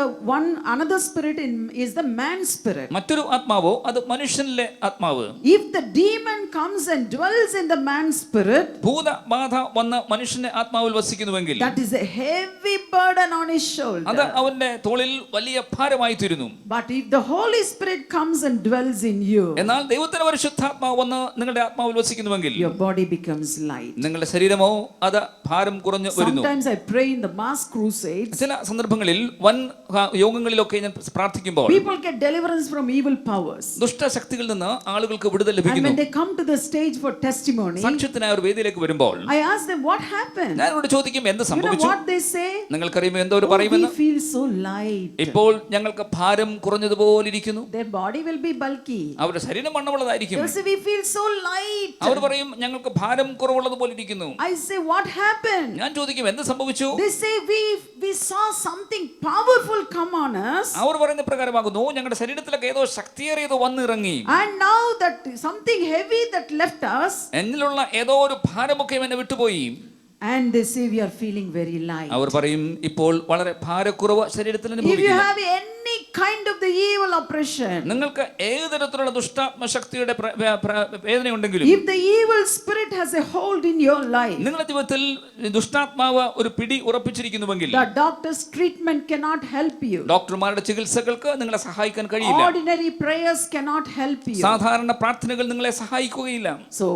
another spirit is the man spirit. മറ്റൊരു ആത്മാവോ അത് മനുഷ്യനിലെ ആത്മാവ്. If the demon comes and dwells in the man spirit, ഭൂതബാധ വന്ന് മനുഷ്യന്റെ ആത്മാവിൽ വസിക്കുന്നുവെങ്കിൽ that is a heavy burden on his shoulder. അത് അവന്റെ തോളിൽ വലിയ ഭാരമായി തീരുന്നു. But if the Holy Spirit comes and dwells in you, എന്നാൽ ദൈവത്തിന്റെ പരിശുദ്ധ പരിശുദ്ധാത്മാവ് വന്ന് നിങ്ങളുടെ ആത്മാവിൽ വസിക്കുന്നുവെങ്കിൽ your body becomes light. നിങ്ങളുടെ ശരീരമോ അത് ഭാരം കുറഞ്ഞു വരുന്നു. Sometimes I pray in the mass crusades. ചില സന്ദർഭങ്ങളിൽ വൻ യോഗങ്ങളിലൊക്കെ ഞാൻ പ്രാർത്ഥിക്കുമ്പോൾ People get deliverance from evil powers. ദുഷ്ടശക്തികളിൽ നിന്ന് ആളുകൾക്ക് വിടുതൽ And ലഭിക്കുന്നു. when they come to the stage for testimony, സാക്ഷ്യത്തിനായ ഒരു വേദിയിലേക്ക് വരുമ്പോൾ I ask them what happened. ഞാൻ അവരോട് ചോദിക്കും എന്ത് You know സംഭവിച്ചു? what they say? നിങ്ങൾക്കറിയുമോ എന്തോ ഒരു Oh, we പറയുമെന്ന്? feel so light. ഇപ്പോൾ ഞങ്ങൾക്ക് ഭാരം കുറഞ്ഞതുപോലെ ഇരിക്കുന്നു. Their body will be bulky. അവരുടെ ശരീരം വണ്ണമുള്ളതായിരിക്കും. They'll say we feel so light. അവർ പറയും ഞങ്ങൾക്ക് ഭാരം കുറവുള്ളതുപോലെ ഇരിക്കുന്നു. I say what happened? ഞാൻ ചോദിക്കും എന്ത് സംഭവിച്ചു? They say we saw something powerful come on us. അവർ പറയുന്ന പ്രകാരമാകുന്നു ഞങ്ങളുടെ ശരീരത്തിലൊക്കെ ഏതോ ശക്തിയേറിയതോ വന്നിറങ്ങി. And now that something heavy that left us. എന്നിലുള്ള ഏതോ ഒരു ഭാരമൊക്കെ എന്നെ വിട്ടുപോയി. And they say we are feeling very light. അവർ പറയും ഇപ്പോൾ വളരെ ഭാരക്കുറവ് ശരീരത്തിൽ If you അനുഭവിക്കുന്നു. have any kind of the evil oppression, നിങ്ങൾക്ക് ഏത് തരത്തിലുള്ള ദുഷ്ടാത്മശക്തിയുടെ വേദനയുണ്ടെങ്കിലും, if the evil spirit has a hold in your life, നിങ്ങളുടെ ജീവിതത്തിൽ ദുഷ്ടാത്മാവ് ഒരു പിടി ഉറപ്പിച്ചിരിക്കുന്നുവെങ്കിൽ the doctor's treatment cannot help you. ഡോക്ടർമാരുടെ ചികിത്സകൾക്ക് നിങ്ങളെ സഹായിക്കാൻ കഴിയില്ല. Ordinary prayers cannot help you. സാധാരണ പ്രാർത്ഥനകൾ നിങ്ങളെ സഹായിക്കുകയില്ല. So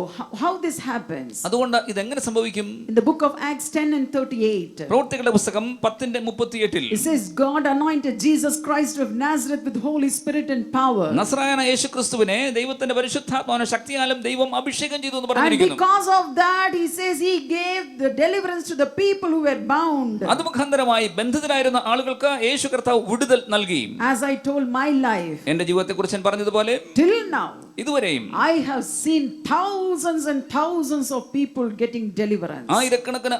how this happens? അതുകൊണ്ട് ഇതെങ്ങനെ സംഭവിക്കും? In the book of Acts 10 and 38, പ്രവൃത്തികളുടെ പുസ്തകം 10:38 it says God anointed Jesus Christ of Nazareth with Holy Spirit and power. നസ്രായനായ യേശുക്രിസ്തുവിനെ ദൈവത്തിന്റെ പരിശുദ്ധാത്മാവിന്റെ ശക്തിയാലും ദൈവം അഭിഷേകം ചെയ്തു എന്ന് And പറഞ്ഞിരിക്കുന്നു. because of that, he says he gave the deliverance to the people who were bound. അത് മുഖാന്തരമായി ബന്ധിതരായിരുന്ന ആളുകൾക്ക് യേശു കർത്താവ് വിടുതൽ നൽകി. As I told my life, എന്റെ ജീവിതത്തെക്കുറിച്ച് ഞാൻ പറഞ്ഞതുപോലെ till now, ഇതുവരെയും I have seen thousands and thousands of people getting deliverance. ആയിരക്കണക്കിന്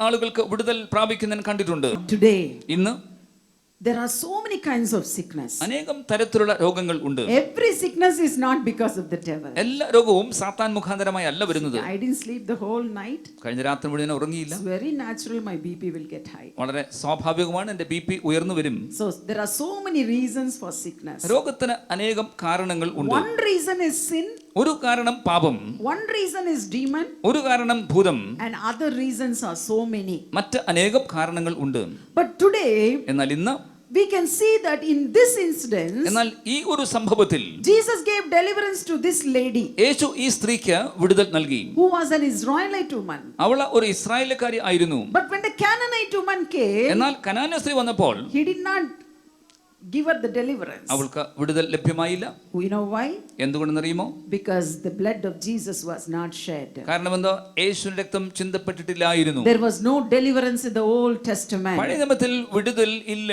ആളുകൾക്ക് വിടുതൽ പ്രാപിക്കുന്ന ഞാൻ കണ്ടിട്ടുണ്ട്. Today, ഇന്ന് there are so many kinds of sickness. അനേകം തരത്തിലുള്ള രോഗങ്ങൾ ഉണ്ട്. Every sickness is not because of the devil. എല്ലാ രോഗവും സാത്താൻ മുഖാന്തരമായി അല്ല വരുന്നത്. I didn't sleep the whole night. കഴിഞ്ഞ രാത്രി മുഴുവൻ ഉറങ്ങിയില്ല. It's very natural my BP will get high. വളരെ സ്വാഭാവികമാണ് എന്റെ BP ഉയർന്നു വരും. So there are so many reasons for sickness. രോഗത്തിന് അനേകം കാരണങ്ങൾ ഉണ്ട്. One reason is sin. ഒരു കാരണം പാപം, One reason is demon. ഒരു കാരണം ഭൂതം, And other reasons are so many. മറ്റ് അനേകം കാരണങ്ങൾ ഉണ്ട്. But today, എന്നാൽ ഇന്ന് we can see that in this instance, എന്നാൽ ഈ ഒരു സംഭവത്തിൽ Jesus gave deliverance to this lady യേശു ഈ സ്ത്രീക്ക് വിടുതൽ നൽകി. who was an Israelite woman. അവൾ ഒരു ഇസ്രായേൽക്കാരി ആയിരുന്നു. But when the Canaanite woman came, എന്നാൽ കനാന്യ സ്ത്രീ വന്നപ്പോൾ he did not give her the deliverance. അവൾക്ക് വിടുതൽ ലഭ്യമായില്ല. You know why? എന്തുകൊണ്ടെന്നറിയുമോ? Because the blood of Jesus was not shed. കാരണം എന്തോ യേശുവിന്റെ രക്തം ചിന്തപ്പെട്ടിട്ടില്ലായിരുന്നു. There was no deliverance in the Old Testament. പഴയ നിയമത്തിൽ വിടുതൽ ഇല്ല.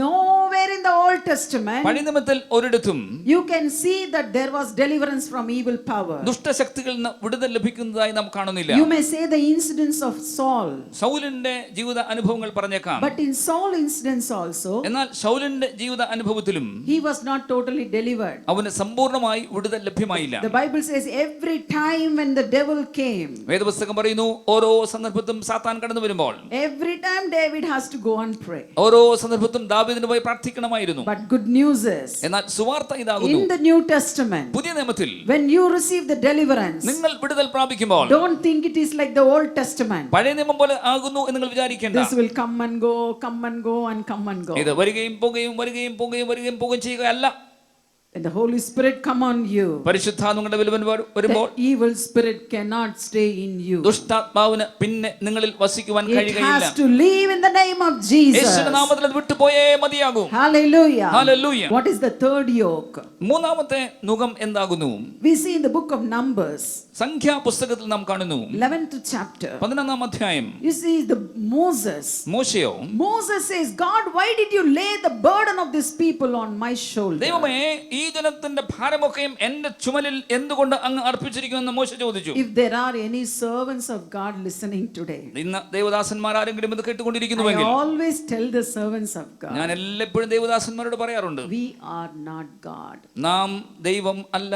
Nowhere in the Old Testament പഴയ നിയമത്തിൽ ഒരിടത്തും you can see that there was deliverance from evil power. ദുഷ്ടശക്തികളിൽ നിന്ന് വിടുതൽ ലഭിക്കുന്നതായി നാം കാണുന്നില്ല. You may say the incidents of Saul. ശൗലിന്റെ ജീവിത അനുഭവങ്ങൾ പറഞ്ഞേക്കാം. But in Saul incidents also, എന്നാൽ ശൗലിന്റെ ജീവിത അനുഭവത്തിലും he was not totally delivered. അവന് സമ്പൂർണ്ണമായി വിടുതൽ ലഭ്യമായില്ല. The Bible says every time when the devil came, വേദപുസ്തകം പറയുന്നു ഓരോ സന്ദർഭത്തിലും സാത്താൻ കടന്നു വരുമ്പോൾ every time David has to go and pray. ഓരോ സന്ദർഭത്തിലും ദാവീദിന് പോയി പ്രാർത്ഥിക്കണമായിരുന്നു. But good news is, എന്നാൽ സുവാർത്ത ഇതാകുന്നു, in the New Testament, പുതിയ നിയമത്തിൽ when you receive the deliverance, നിങ്ങൾ വിടുതൽ പ്രാപിക്കുമ്പോൾ don't think it is like the Old Testament. പഴയ നിയമം പോലെ ആകുന്നു എന്ന് നിങ്ങൾ വിചാരിക്കേണ്ട. This will come and go, come and go and come and go. ഇത് വരികയും പോകുകയും ചെയ്യുകയല്ല. When the Holy Spirit come on you, പരിശുദ്ധാത്മാവ് നിങ്ങളുടെ മേൽ വരുമ്പോൾ the evil spirit cannot stay in you. ദുഷ്ടാത്മാവിന് പിന്നെ നിങ്ങളിൽ വസിക്കുവാൻ It കഴിയുകയില്ല. has to leave in the name of Jesus. യേശുവിന്റെ നാമത്തിൽ അത് വിട്ടുപോയേ മതിയാകൂ. Hallelujah. Hallelujah. What is the third yoke? മൂന്നാമത്തെ നുകം എന്താകുന്നു? We see in the book of Numbers, സംഖ്യാ പുസ്തകത്തിൽ നാം കാണുന്നു 11th chapter. 11ാം അധ്യായം. You see the മോശയോ Moses says, God, why did you lay the burden of this people on my shoulder? ദൈവമേ ഈ ജനത്തിന്റെ ഭാരമൊക്കെയും എന്റെ ചുമലിൽ എന്തുകൊണ്ട് അങ്ങ് അർപ്പിച്ചിരിക്കുമെന്ന് മോശ ചോദിച്ചു. If there are any servants of God listening today, ഇന്ന് ദേവദാസന്മാർ ആരെങ്കിലും ഇത് I കേട്ടുകൊണ്ടിരിക്കുന്നുവെങ്കിൽ always tell the servants of God, ഞാൻ എപ്പോഴും ദേവദാസന്മാരോട് പറയാറുണ്ട്, we are not God. നാം ദൈവം അല്ല.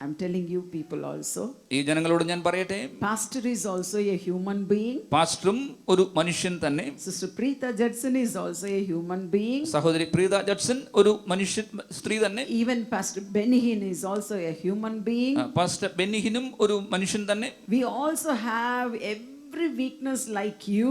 I'm telling you people also, ഈ ജനങ്ങളോട് ഞാൻ പറയട്ടെ, pastor is also a human being. പാസ്റ്ററും ഒരു മനുഷ്യൻ തന്നെ. Sister Preeta Judson is also a human being. സഹോദരി പ്രീത ജഡ്സൺ ഒരു മനുഷ്യൻ സ്ത്രീ തന്നെ. Even Pastor Benihin is also a human being. Pastor ബെന്നിഹിനും ഒരു മനുഷ്യൻ തന്നെ. We also have every weakness like you.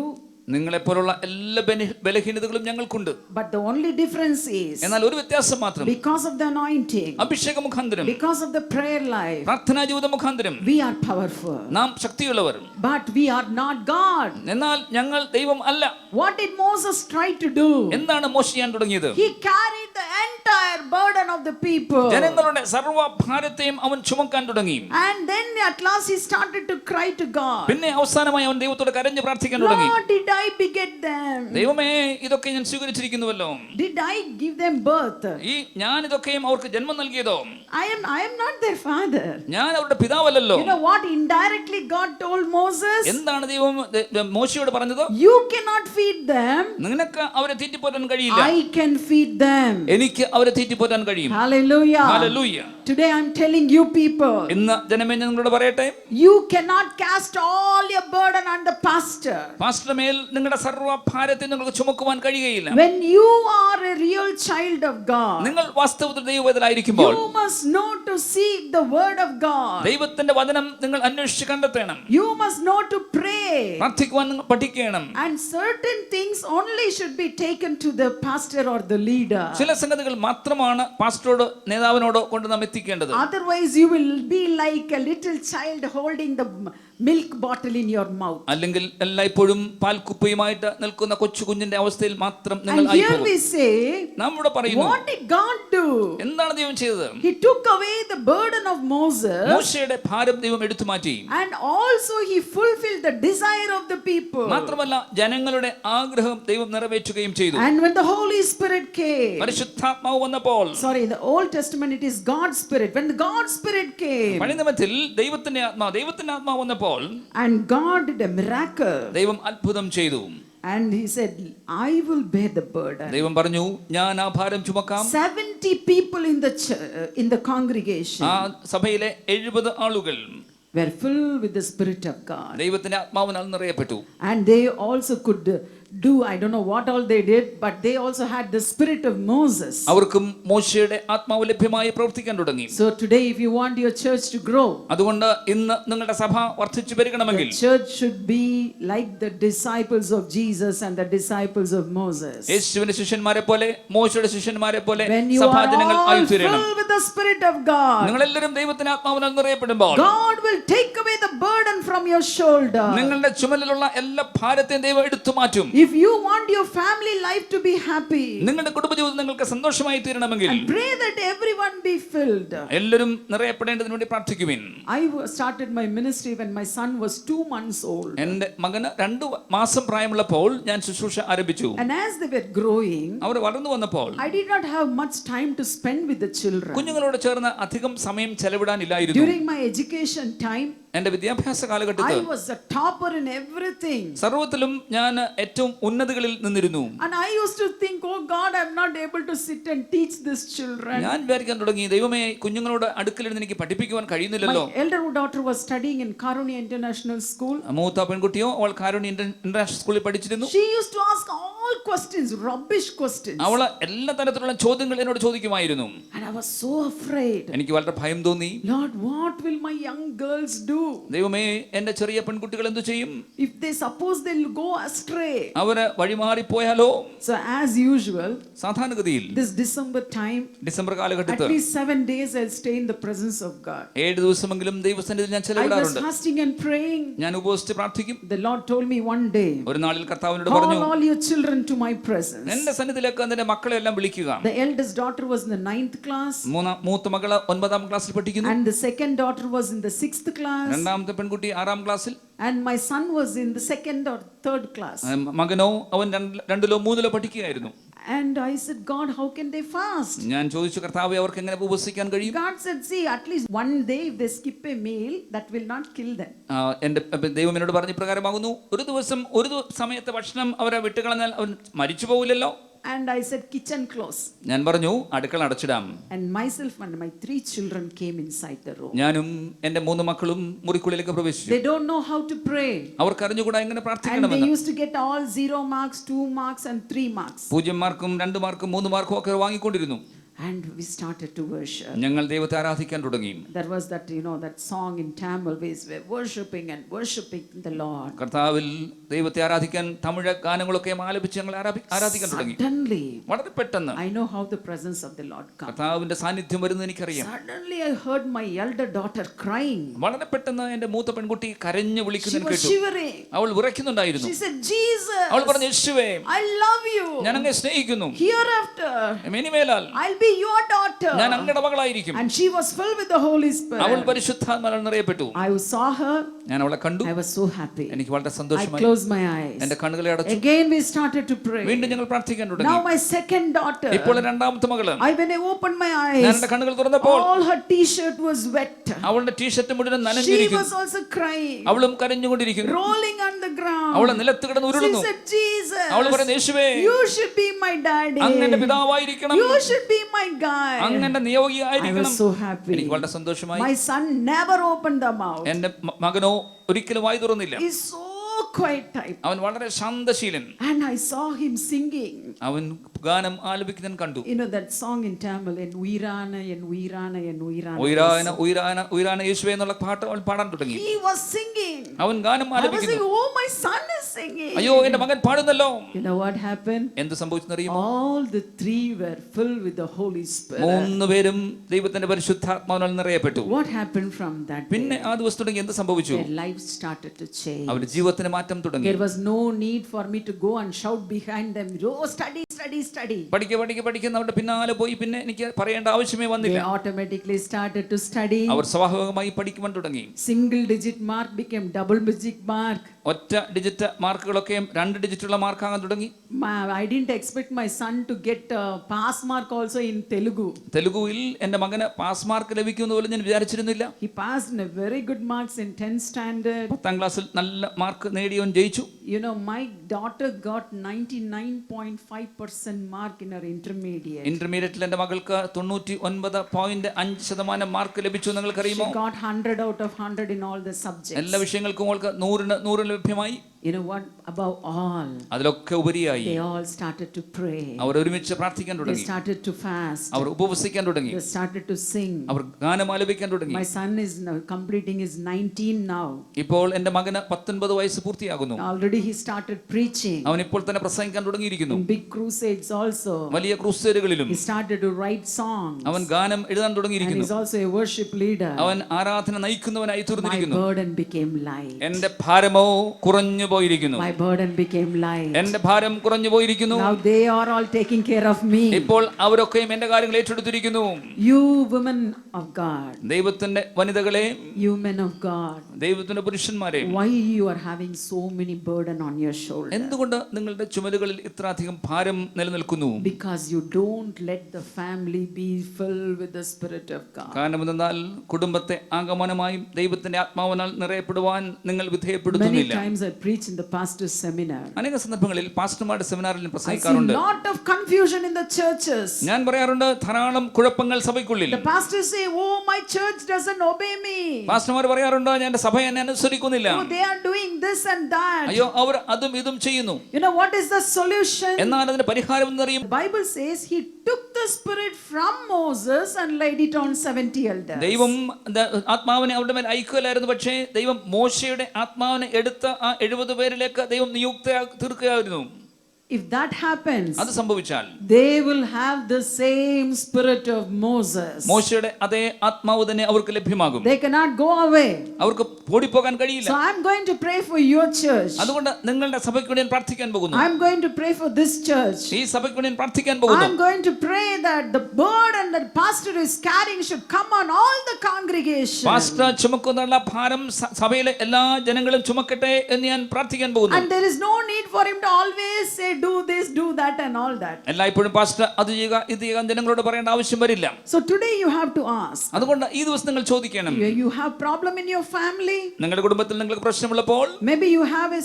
നിങ്ങളെപ്പോലുള്ള എല്ലാ ബലഹീനതകളും ഞങ്ങൾക്കുണ്ട്. But the only difference is എന്നാൽ ഒരു വ്യത്യാസം മാത്രം, because of the anointing, അഭിഷേക മുഖാന്തരം, because of the prayer life, പ്രാർത്ഥനാ ജീവിത മുഖാന്തരം we are powerful. നാം ശക്തിയുള്ളവർ. But we are not God. എന്നാൽ ഞങ്ങൾ ദൈവം അല്ല. What did Moses try to do? എന്താണ് മോശ ചെയ്യാൻ തുടങ്ങിയത്? He carried the entire burden of the people. ജനങ്ങളുടെ സർവ്വ ഭാരത്തെയും അവൻ ചുമക്കാൻ തുടങ്ങി. And then at last he started to cry to God. പിന്നെ അവസാനമായി അവൻ ദൈവത്തോട് കരഞ്ഞ് പ്രാർത്ഥിക്കാൻ തുടങ്ങി. Lord, did I beget them? ദൈവമേ, ഇതൊക്കെ ഞാൻ സ്വീകരിച്ചിരിക്കുന്നുവല്ലോ. Did I give them birth? ഞാൻ ഇതൊക്കെയും അവർക്ക് ജന്മം നൽകിയതോ? I am not their father. ഞാൻ അവരുടെ പിതാവല്ലല്ലോ. You know what indirectly God told Moses? എന്താണ് ദൈവം മോശയോട് പറഞ്ഞത്? You cannot feed them. നിനക്ക് അവരെ തീറ്റിപ്പോറ്റാൻ കഴിയില്ല. I can feed them. എനിക്ക് അവരെ തീറ്റിപ്പോറ്റാൻ കഴിയും. Hallelujah. Hallelujah. Today I am telling you people. ഇന്ന് ജനമേ ഞാൻ നിങ്ങളോട് പറയട്ടെ, You cannot cast all your burden on the pastor. പാസ്റ്ററുടെ മേൽ നിങ്ങളുടെ സർവ്വ ഭാരത്തെ നിങ്ങൾക്ക് ചുമക്കുവാൻ കഴിയുകയില്ല. When you are a real child of God, നിങ്ങൾ വാസ്തവത്തിൽ ദൈവവേദനായിരിക്കുമ്പോൾ you must know to seek the word of God. ദൈവത്തിന്റെ വചനം നിങ്ങൾ അന്വേഷിച്ച് കണ്ടെത്തണം. You must know to pray. പ്രാർത്ഥിക്കുവാൻ നിങ്ങൾ പഠിക്കണം. And certain things only should be taken to the pastor or the leader. ചില സംഗതികൾ മാത്രമാണ് പാസ്റ്ററോട് നേതാവിനോടോ കൊണ്ട് നാം എത്തിക്കേണ്ടത്. Otherwise you will be like a little child holding the milk bottle in your mouth. അല്ലെങ്കിൽ എല്ലായ്പ്പോഴും പാൽക്കുപ്പയുമായിട്ട് നിൽക്കുന്ന കൊച്ചു കുഞ്ഞിന്റെ അവസ്ഥയിൽ മാത്രം നിങ്ങൾ And here ആയിപ്പോകും. we say, നാം ഇവിടെ പറയുന്നു, what did God do? എന്താണ് ദൈവം ചെയ്തത്? He took away the burden of Moses. മോശയുടെ ഭാരം ദൈവം എടുത്തു മാറ്റി. And also he fulfilled the desire of the people. മാത്രമല്ല ജനങ്ങളുടെ ആഗ്രഹം ദൈവം നിറവേറ്റുകയും ചെയ്തു. And when the Holy Spirit came, പരിശുദ്ധാത്മാവ് വന്നപ്പോൾ, sorry, in the Old Testament it is God's Spirit. When the God's Spirit came, പഴയ നിയമത്തിൽ ദൈവത്തിന്റെ ആത്മാവ് വന്നപ്പോൾ and God did a miracle. ദൈവം അത്ഭുതം ചെയ്തു. And he said, I will bear the burden. ദൈവം പറഞ്ഞു, ഞാൻ ആ ഭാരം ചുമക്കാം. 70 people in the congregation ആ സഭയിലെ 70 ആളുകൾ were filled with the Spirit of God. ദൈവത്തിന്റെ ആത്മാവിനാൽ നിറയപ്പെട്ടു. And they also could do, I don't know what all they did, but they also had the spirit of Moses. അവർക്കും മോശയുടെ ആത്മാവ് ലഭ്യമായി പ്രവർത്തിക്കാൻ തുടങ്ങി. So today if you want your church to grow, അതുകൊണ്ട് ഇന്ന് നിങ്ങളുടെ സഭ വർദ്ധിച്ചു വരികണമെങ്കിൽ the church should be like the disciples of Jesus and the disciples of Moses. യേശുവിന്റെ ശിഷ്യന്മാരെ പോലെ മോശയുടെ ശിഷ്യന്മാരെ പോലെ When you are സഭാജനങ്ങൾ all ആയിത്തീരണം. filled with the spirit of God, നിങ്ങൾ എല്ലാവരും ദൈവത്തിന്റെ ആത്മാവിനാൽ നിറയപ്പെടുമ്പോൾ God will take away the burden from your shoulder. നിങ്ങളുടെ ചുമലിലുള്ള എല്ലാ ഭാരത്തെയും ദൈവം എടുത്തു മാറ്റും. If you want your family life to be happy, നിങ്ങളുടെ കുടുംബജീവിതം നിങ്ങൾക്ക് സന്തോഷമായി തീരണമെങ്കിൽ and pray that everyone be filled. എല്ലാവരും നിറയപ്പെടേണ്ടതിന് വേണ്ടി പ്രാർത്ഥിക്കുവിൻ. I started my ministry when my son was 2 months old. എന്റെ മകന് 2 മാസം പ്രായമുള്ളപ്പോൾ ഞാൻ ശുശ്രൂഷ ആരംഭിച്ചു. And as they were growing, അവർ വളർന്നു വന്നപ്പോൾ I did not have much time to spend with the children. കുഞ്ഞുങ്ങളോട് ചേർന്ന് അധികം സമയം ചെലവിടാനില്ലായിരുന്നു. During my education time, എന്റെ വിദ്യാഭ്യാസ കാലഘട്ടത്തിൽ I was a topper in everything. സർവ്വത്തിലും ഞാൻ ഏറ്റവും ഉന്നതികളിൽ നിന്നിരുന്നു. And I used to think, oh God, I'm not able to sit and teach these children. ഞാൻ വിചാരിക്കാൻ തുടങ്ങി, ദൈവമേ, കുഞ്ഞുങ്ങളോട് അടുക്കലിരുന്ന് എനിക്ക് പഠിപ്പിക്കുവാൻ കഴിയുന്നില്ലല്ലോ. My elder daughter was studying in Karunya International School. മൂത്ത പെൺകുട്ടിയോ അവൾ കാരുണ്യ ഇന്റർനാഷണൽ സ്കൂളിൽ പഠിച്ചിരുന്നു. She used to ask all questions, rubbish questions. അവൾ എല്ലാ തരത്തിലുള്ള ചോദ്യങ്ങൾ എന്നോട് ചോദിക്കുമായിരുന്നു. And I was so afraid. എനിക്ക് വളരെ ഭയം തോന്നി. Lord, what will my young girls do? ദൈവമേ, എന്റെ ചെറിയ പെൺകുട്ടികൾ എന്തു ചെയ്യും? If they suppose they'll go astray. അവര് വഴിമാറിപ്പോയാലോ? So as usual, സാധാരണഗതിയിൽ this December time, December at കാലഘട്ടത്തിൽ least 7 days I'll stay in the presence of God. 7 ദിവസമെങ്കിലും ദൈവസന്നിധിയിൽ ഞാൻ I was ചെലവിടാറുണ്ട്. fasting and praying. ഞാൻ ഉപവസിച്ച് പ്രാർത്ഥിക്കും. The Lord told me one day, ഒരു നാളിൽ കർത്താവിനോട് call പറഞ്ഞു, all your children to my presence. എന്റെ സന്നിധിയിലേക്ക് നിന്റെ മക്കളെ എല്ലാം വിളിക്കുക. The eldest daughter was in the 9th class. മൂത്ത മകള് 9ാം ക്ലാസ്സിൽ പഠിക്കുന്നു. And the second daughter was in the 6th class. രണ്ടാമത്തെ പെൺകുട്ടി 6ാം ക്ലാസ്സിൽ. And my son was in the 2nd or 3rd class. മകനോ അവൻ 2ലോ 3ലോ പഠിക്കുകയായിരുന്നു. And I said, God, how can they fast? ഞാൻ ചോദിച്ചു, കർത്താവേ, അവർക്ക് എങ്ങനെ ഉപവസിക്കാൻ കഴിയും? God said, see, at least one day if they skip a meal, that will not kill them. എന്റെ ദൈവം എന്നോട് പറഞ്ഞ പ്രകാരമാകുന്നു, ഒരു ദിവസം ഒരു സമയത്തെ ഭക്ഷണം അവരെ വിട്ടുകളഞ്ഞാൽ അവൻ മരിച്ചു പോകില്ലല്ലോ. And I said, kitchen close. ഞാൻ പറഞ്ഞു, അടുക്കള അടച്ചിടാം. And myself and my 3 children came inside the room. ഞാനും എന്റെ 3 മക്കളും മുറിക്കുള്ളിലേക്ക് പ്രവേശിച്ചു. They don't know how to pray. അവർക്ക് അറിഞ്ഞുകൂടാ എങ്ങനെ And they പ്രാർത്ഥിക്കണമെന്ന്. used to get all 0 marks, 2 marks and 3 marks. 0 മാർക്കും 2 മാർക്കും 3 മാർക്കും ഒക്കെ വാങ്ങിക്കൊണ്ടിരുന്നു. And we started to worship. ഞങ്ങൾ ദൈവത്തെ ആരാധിക്കാൻ തുടങ്ങി. There was that, that song in Tamil, we were worshiping and worshiping the Lord. കർത്താവിൽ ദൈവത്തെ ആരാധിക്കാൻ തമിഴ് ഗാനങ്ങളൊക്കെ ആലപിച്ച് ഞങ്ങൾ ആരാധിക്കാൻ തുടങ്ങി. Suddenly, വളരെ പെട്ടെന്ന് I know how the presence of the Lord comes. കർത്താവിന്റെ സാന്നിധ്യം വരുന്നത് എനിക്കറിയാം. Suddenly I heard my elder daughter crying. വളരെ പെട്ടെന്ന് എന്റെ മൂത്ത പെൺകുട്ടി കരഞ്ഞു She വിളിക്കുന്നത് was കേട്ടു. shivering. അവൾ വിറയ്ക്കുന്നുണ്ടായിരുന്നു. She said, Jesus, അവൾ പറഞ്ഞു, യേശുവേ, I love you. ഞാൻ അങ്ങയെ സ്നേഹിക്കുന്നു. Hereafter, ഇനിമേലാൽ I'll be your daughter. ഞാൻ അങ്ങയുടെ മകളായിരിക്കും. And she was filled with the Holy Spirit. അവൾ പരിശുദ്ധാത്മാവിനാൽ നിറയപ്പെട്ടു. I saw her. ഞാൻ അവളെ കണ്ടു. I was so happy. എനിക്ക് വളരെ I സന്തോഷമായി. closed my eyes. എന്റെ കണ്ണുകളെ അടച്ചു. Again we started to pray. വീണ്ടും ഞങ്ങൾ പ്രാർത്ഥിക്കാൻ തുടങ്ങി. Now my second daughter. ഇപ്പോൾ രണ്ടാമത്തെ മകള്. When I opened my ഞാൻ eyes, എന്റെ കണ്ണുകൾ തുറന്നപ്പോൾ all her t-shirt was wet. അവളുടെ ടീഷർട്ട് മുഴുവൻ She നനഞ്ഞിരിക്കുന്നു. was also crying. അവളും കരഞ്ഞുകൊണ്ടിരിക്കുന്നു. Rolling on the ground. അവൾ നിലത്ത് കിടന്ന് She ഉരുളുന്നു. said, Jesus, അവൾ പറയുന്നു, യേശുവേ, you should be my daddy. അങ്ങന്റെ പിതാവായിരിക്കണം. You should be my guy. അങ്ങന്റെ I നിയോഗിയായിരിക്കണം. was so happy. എനിക്ക് വളരെ സന്തോഷമായി. My son never opened the mouth. എന്റെ മകനോ ഒരിക്കലും വായി തുറന്നില്ല. He's so quiet type. അവൻ വളരെ ശാന്തശീലൻ. And I saw him singing. അവൻ ഗാനം ആലപിക്കുന്നൻ കണ്ടു. That song in Tamil, en uirana. ഉയരാന ഉയരാന ഉയരാന യേശുവേ എന്നുള്ള പാട്ട് അവൻ പാടാൻ തുടങ്ങി. He was singing. അവൻ ഗാനം I was ആലപിക്കുന്നു. saying, oh, my son is singing. അയ്യോ, എന്റെ മകൻ പാടുന്നല്ലോ. You know what happened? എന്ത് സംഭവിച്ചെന്നറിയുമോ? All the three were filled with the Holy Spirit. മൂന്നുപേരും ദൈവത്തിന്റെ പരിശുദ്ധാത്മാവിനാൽ നിറയപ്പെട്ടു. What happened from that day? പിന്നെ ആ ദിവസം തുടങ്ങി എന്ത് സംഭവിച്ചു? Their lives started to change. അവരുടെ ജീവിതത്തിന് മാറ്റം തുടങ്ങി. There was no need for me to go and shout behind them, oh, study, study, study. പഠിക്കുന്ന അവരുടെ പിന്നാലെ പോയി പിന്നെ എനിക്ക് പറയേണ്ട ആവശ്യമേ വന്നില്ല. They automatically started to study. അവർ സ്വാഭാവികമായി പഠിക്കുവാൻ തുടങ്ങി. Single digit mark became double digit mark. ഒറ്റ ഡിജിറ്റ് മാർക്കുകളൊക്കെ 2 ഡിജിറ്റുള്ള മാർക്കാകാൻ തുടങ്ങി. I didn't expect my son to get pass mark also in Telugu. തെലുഗുവിൽ എന്റെ മകന് പാസ് മാർക്ക് ലഭിക്കുമെന്ന് പോലും ഞാൻ വിചാരിച്ചിരുന്നില്ല. He passed in a very good marks in 10th standard. 10ാം ക്ലാസ്സിൽ നല്ല mark നേടിയവൻ ജയിച്ചു. My daughter got 99.5% mark in her intermediate. ഇന്റർമീഡിയറ്റിൽ എന്റെ മകൾക്ക് 99.5% മാർക്ക് ലഭിച്ചു. നിങ്ങൾക്കറിയുമോ? She got 100 out of 100 in all the subjects. എല്ലാ വിഷയങ്ങൾക്കും അവൾക്ക് 100 ലഭ്യമായി. What? Above all, അതിലൊക്കെ ഉപരിയായി they all started to pray. അവർ ഒരുമിച്ച് പ്രാർത്ഥിക്കാൻ They തുടങ്ങി. started to fast. അവർ ഉപവസിക്കാൻ തുടങ്ങി. They started to sing. അവർ ഗാനം ആലപിക്കാൻ തുടങ്ങി. My son is now completing his 19 now. ഇപ്പോൾ എന്റെ മകന് 19 വയസ്സ് പൂർത്തിയാകുന്നു. Already he started preaching. അവൻ ഇപ്പോൾ തന്നെ പ്രസംഗിക്കാൻ തുടങ്ങിയിരിക്കുന്നു. In big crusades also. വലിയ ക്രൂസേഡുകളിലും He started to write songs. അവൻ ഗാനം എഴുതാൻ And തുടങ്ങിയിരിക്കുന്നു. he's also a worship leader. അവൻ ആരാധന നയിക്കുന്നവനായി My തീർന്നിരിക്കുന്നു. burden became light. എന്റെ ഭാരമോ കുറഞ്ഞു പോയിരിക്കുന്നു. My burden became light. എന്റെ ഭാരം കുറഞ്ഞു പോയിരിക്കുന്നു. Now they are all taking care of me. ഇപ്പോൾ അവരൊക്കെയും എന്റെ കാര്യങ്ങൾ ഏറ്റെടുത്തിരിക്കുന്നു. You women of God. ദൈവത്തിന്റെ വനിതകളെ, You men of God. ദൈവത്തിന്റെ പുരുഷന്മാരെ, Why you are having so many burden on your shoulder? എന്തുകൊണ്ട് നിങ്ങളുടെ ചുമലുകളിൽ ഇത്രയധികം ഭാരം നിലനിൽക്കുന്നു? Because you don't let the family be filled with the Spirit of God. കാരണം എന്തെന്നാൽ കുടുംബത്തെ ആഗമനമായും ദൈവത്തിന്റെ ആത്മാവിനാൽ നിറയപ്പെടുവാൻ നിങ്ങൾ Many വിധേയപ്പെടുത്തുന്നില്ല. times I preach in the pastor's seminar. അനേക സന്ദർഭങ്ങളിൽ പാസ്റ്റർമാരുടെ സെമിനാറിൽ I see പ്രസംഗിക്കാറുണ്ട്. lot of confusion in the churches. ഞാൻ പറയാറുണ്ട്, ധാരാളം കുഴപ്പങ്ങൾ സഭയ്ക്കുള്ളിൽ. The pastors say, oh, my church doesn't obey me. പാസ്റ്റർമാർ പറയാറുണ്ട്, എന്റെ സഭ എന്നെ അനുസരിക്കുന്നില്ല. Oh, they are doing this and that. അയ്യോ, അവർ അതും ഇതും ചെയ്യുന്നു. What is the solution? എന്നാൽ അതിന് പരിഹാരം എന്നറിയും. The Bible says he took the spirit from Moses and laid it on 70 elders. ദൈവം ആത്മാവിനെ അവരുടെ മേൽ അയക്കുകയായിരുന്നു. പക്ഷേ ദൈവം മോശയുടെ ആത്മാവിനെ എടുത്ത ആ 70 പേരിലേക്ക് ദൈവം നിയുക്ത തീർക്കുകയായിരുന്നു. If that happens, അത് സംഭവിച്ചാൽ they will have the same spirit of Moses. മോശയുടെ അതേ ആത്മാവ് തന്നെ അവർക്ക് ലഭ്യമാകും. They cannot go away. അവർക്ക് ഓടിപ്പോകാൻ കഴിയില്ല. So I'm going to pray for your church. അതുകൊണ്ട് നിങ്ങളുടെ സഭയ്ക്ക് വേണ്ടി ഞാൻ പ്രാർത്ഥിക്കാൻ പോകുന്നു. I'm going to pray for this church. ഈ സഭയ്ക്ക് വേണ്ടി ഞാൻ പ്രാർത്ഥിക്കാൻ പോകുന്നു. I'm going to pray that the burden that pastor is carrying should come on all the congregation. Pastor ചുമക്കുന്ന ഭാരം സഭയിലെ എല്ലാ ജനങ്ങളും ചുമക്കട്ടെ എന്ന് ഞാൻ പ്രാർത്ഥിക്കാൻ പോകുന്നു. And there is no need for him to always say do this, do that and all that. എല്ലായ്പ്പോഴും പാസ്റ്റർ അത് ചെയ്യുക ഇത് ചെയ്യുക ജനങ്ങളോട് പറയേണ്ട ആവശ്യം വരില്ല. So today you have to ask. അതുകൊണ്ട് ഈ ദിവസം നിങ്ങൾ ചോദിക്കണം. You have problem in your family. നിങ്ങളുടെ കുടുംബത്തിൽ നിങ്ങൾക്ക് പ്രശ്നമുള്ളപ്പോൾ, Maybe you have a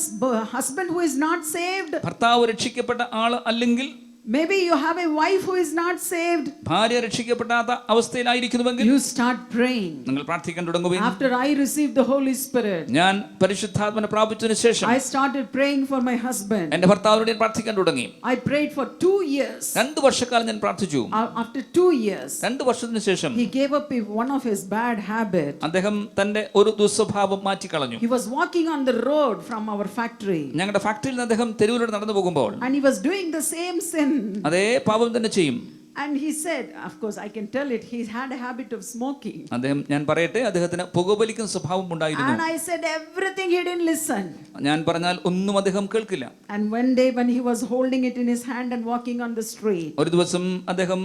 husband who is not saved. ഭർത്താവ് രക്ഷിക്കപ്പെട്ട ആൾ അല്ലെങ്കിൽ Maybe you have a wife who is not saved. ഭാര്യ രക്ഷിക്കപ്പെടാത്ത അവസ്ഥയിലായിരിക്കുന്നുവെങ്കിൽ You start praying. നിങ്ങൾ പ്രാർത്ഥിക്കാൻ തുടങ്ങുകയും After I received the Holy Spirit, ഞാൻ പരിശുദ്ധാത്മനെ പ്രാപിച്ചതിന് ശേഷം I started praying for my husband. എന്റെ ഭർത്താവിനോട് ഞാൻ പ്രാർത്ഥിക്കാൻ തുടങ്ങി. I prayed for 2 years. 2 വർഷക്കാലം ഞാൻ പ്രാർത്ഥിച്ചു. After 2 years, 2 വർഷത്തിന് ശേഷം he gave up one of his bad habits. അദ്ദേഹം തന്റെ ഒരു ദുസ്വഭാവം മാറ്റിക്കളഞ്ഞു. He was walking on the road from our factory. ഞങ്ങളുടെ ഫാക്ടറിയിൽ നിന്ന് അദ്ദേഹം തെരുവിലൂടെ നടന്നു പോകുമ്പോൾ And he was doing the same sin. അതേ പാപം തന്നെ ചെയ്യും. And he said, of course I can tell it, he had a habit of smoking. അദ്ദേഹം, ഞാൻ പറയട്ടെ, അദ്ദേഹത്തിന് പുകവലിക്കുന്ന സ്വഭാവം ഉണ്ടായിരുന്നു. And I said everything, he didn't listen. ഞാൻ പറഞ്ഞാൽ ഒന്നും അദ്ദേഹം കേൾക്കില്ല. And one day when he was holding it in his hand and walking on the street, ഒരു ദിവസം അദ്ദേഹം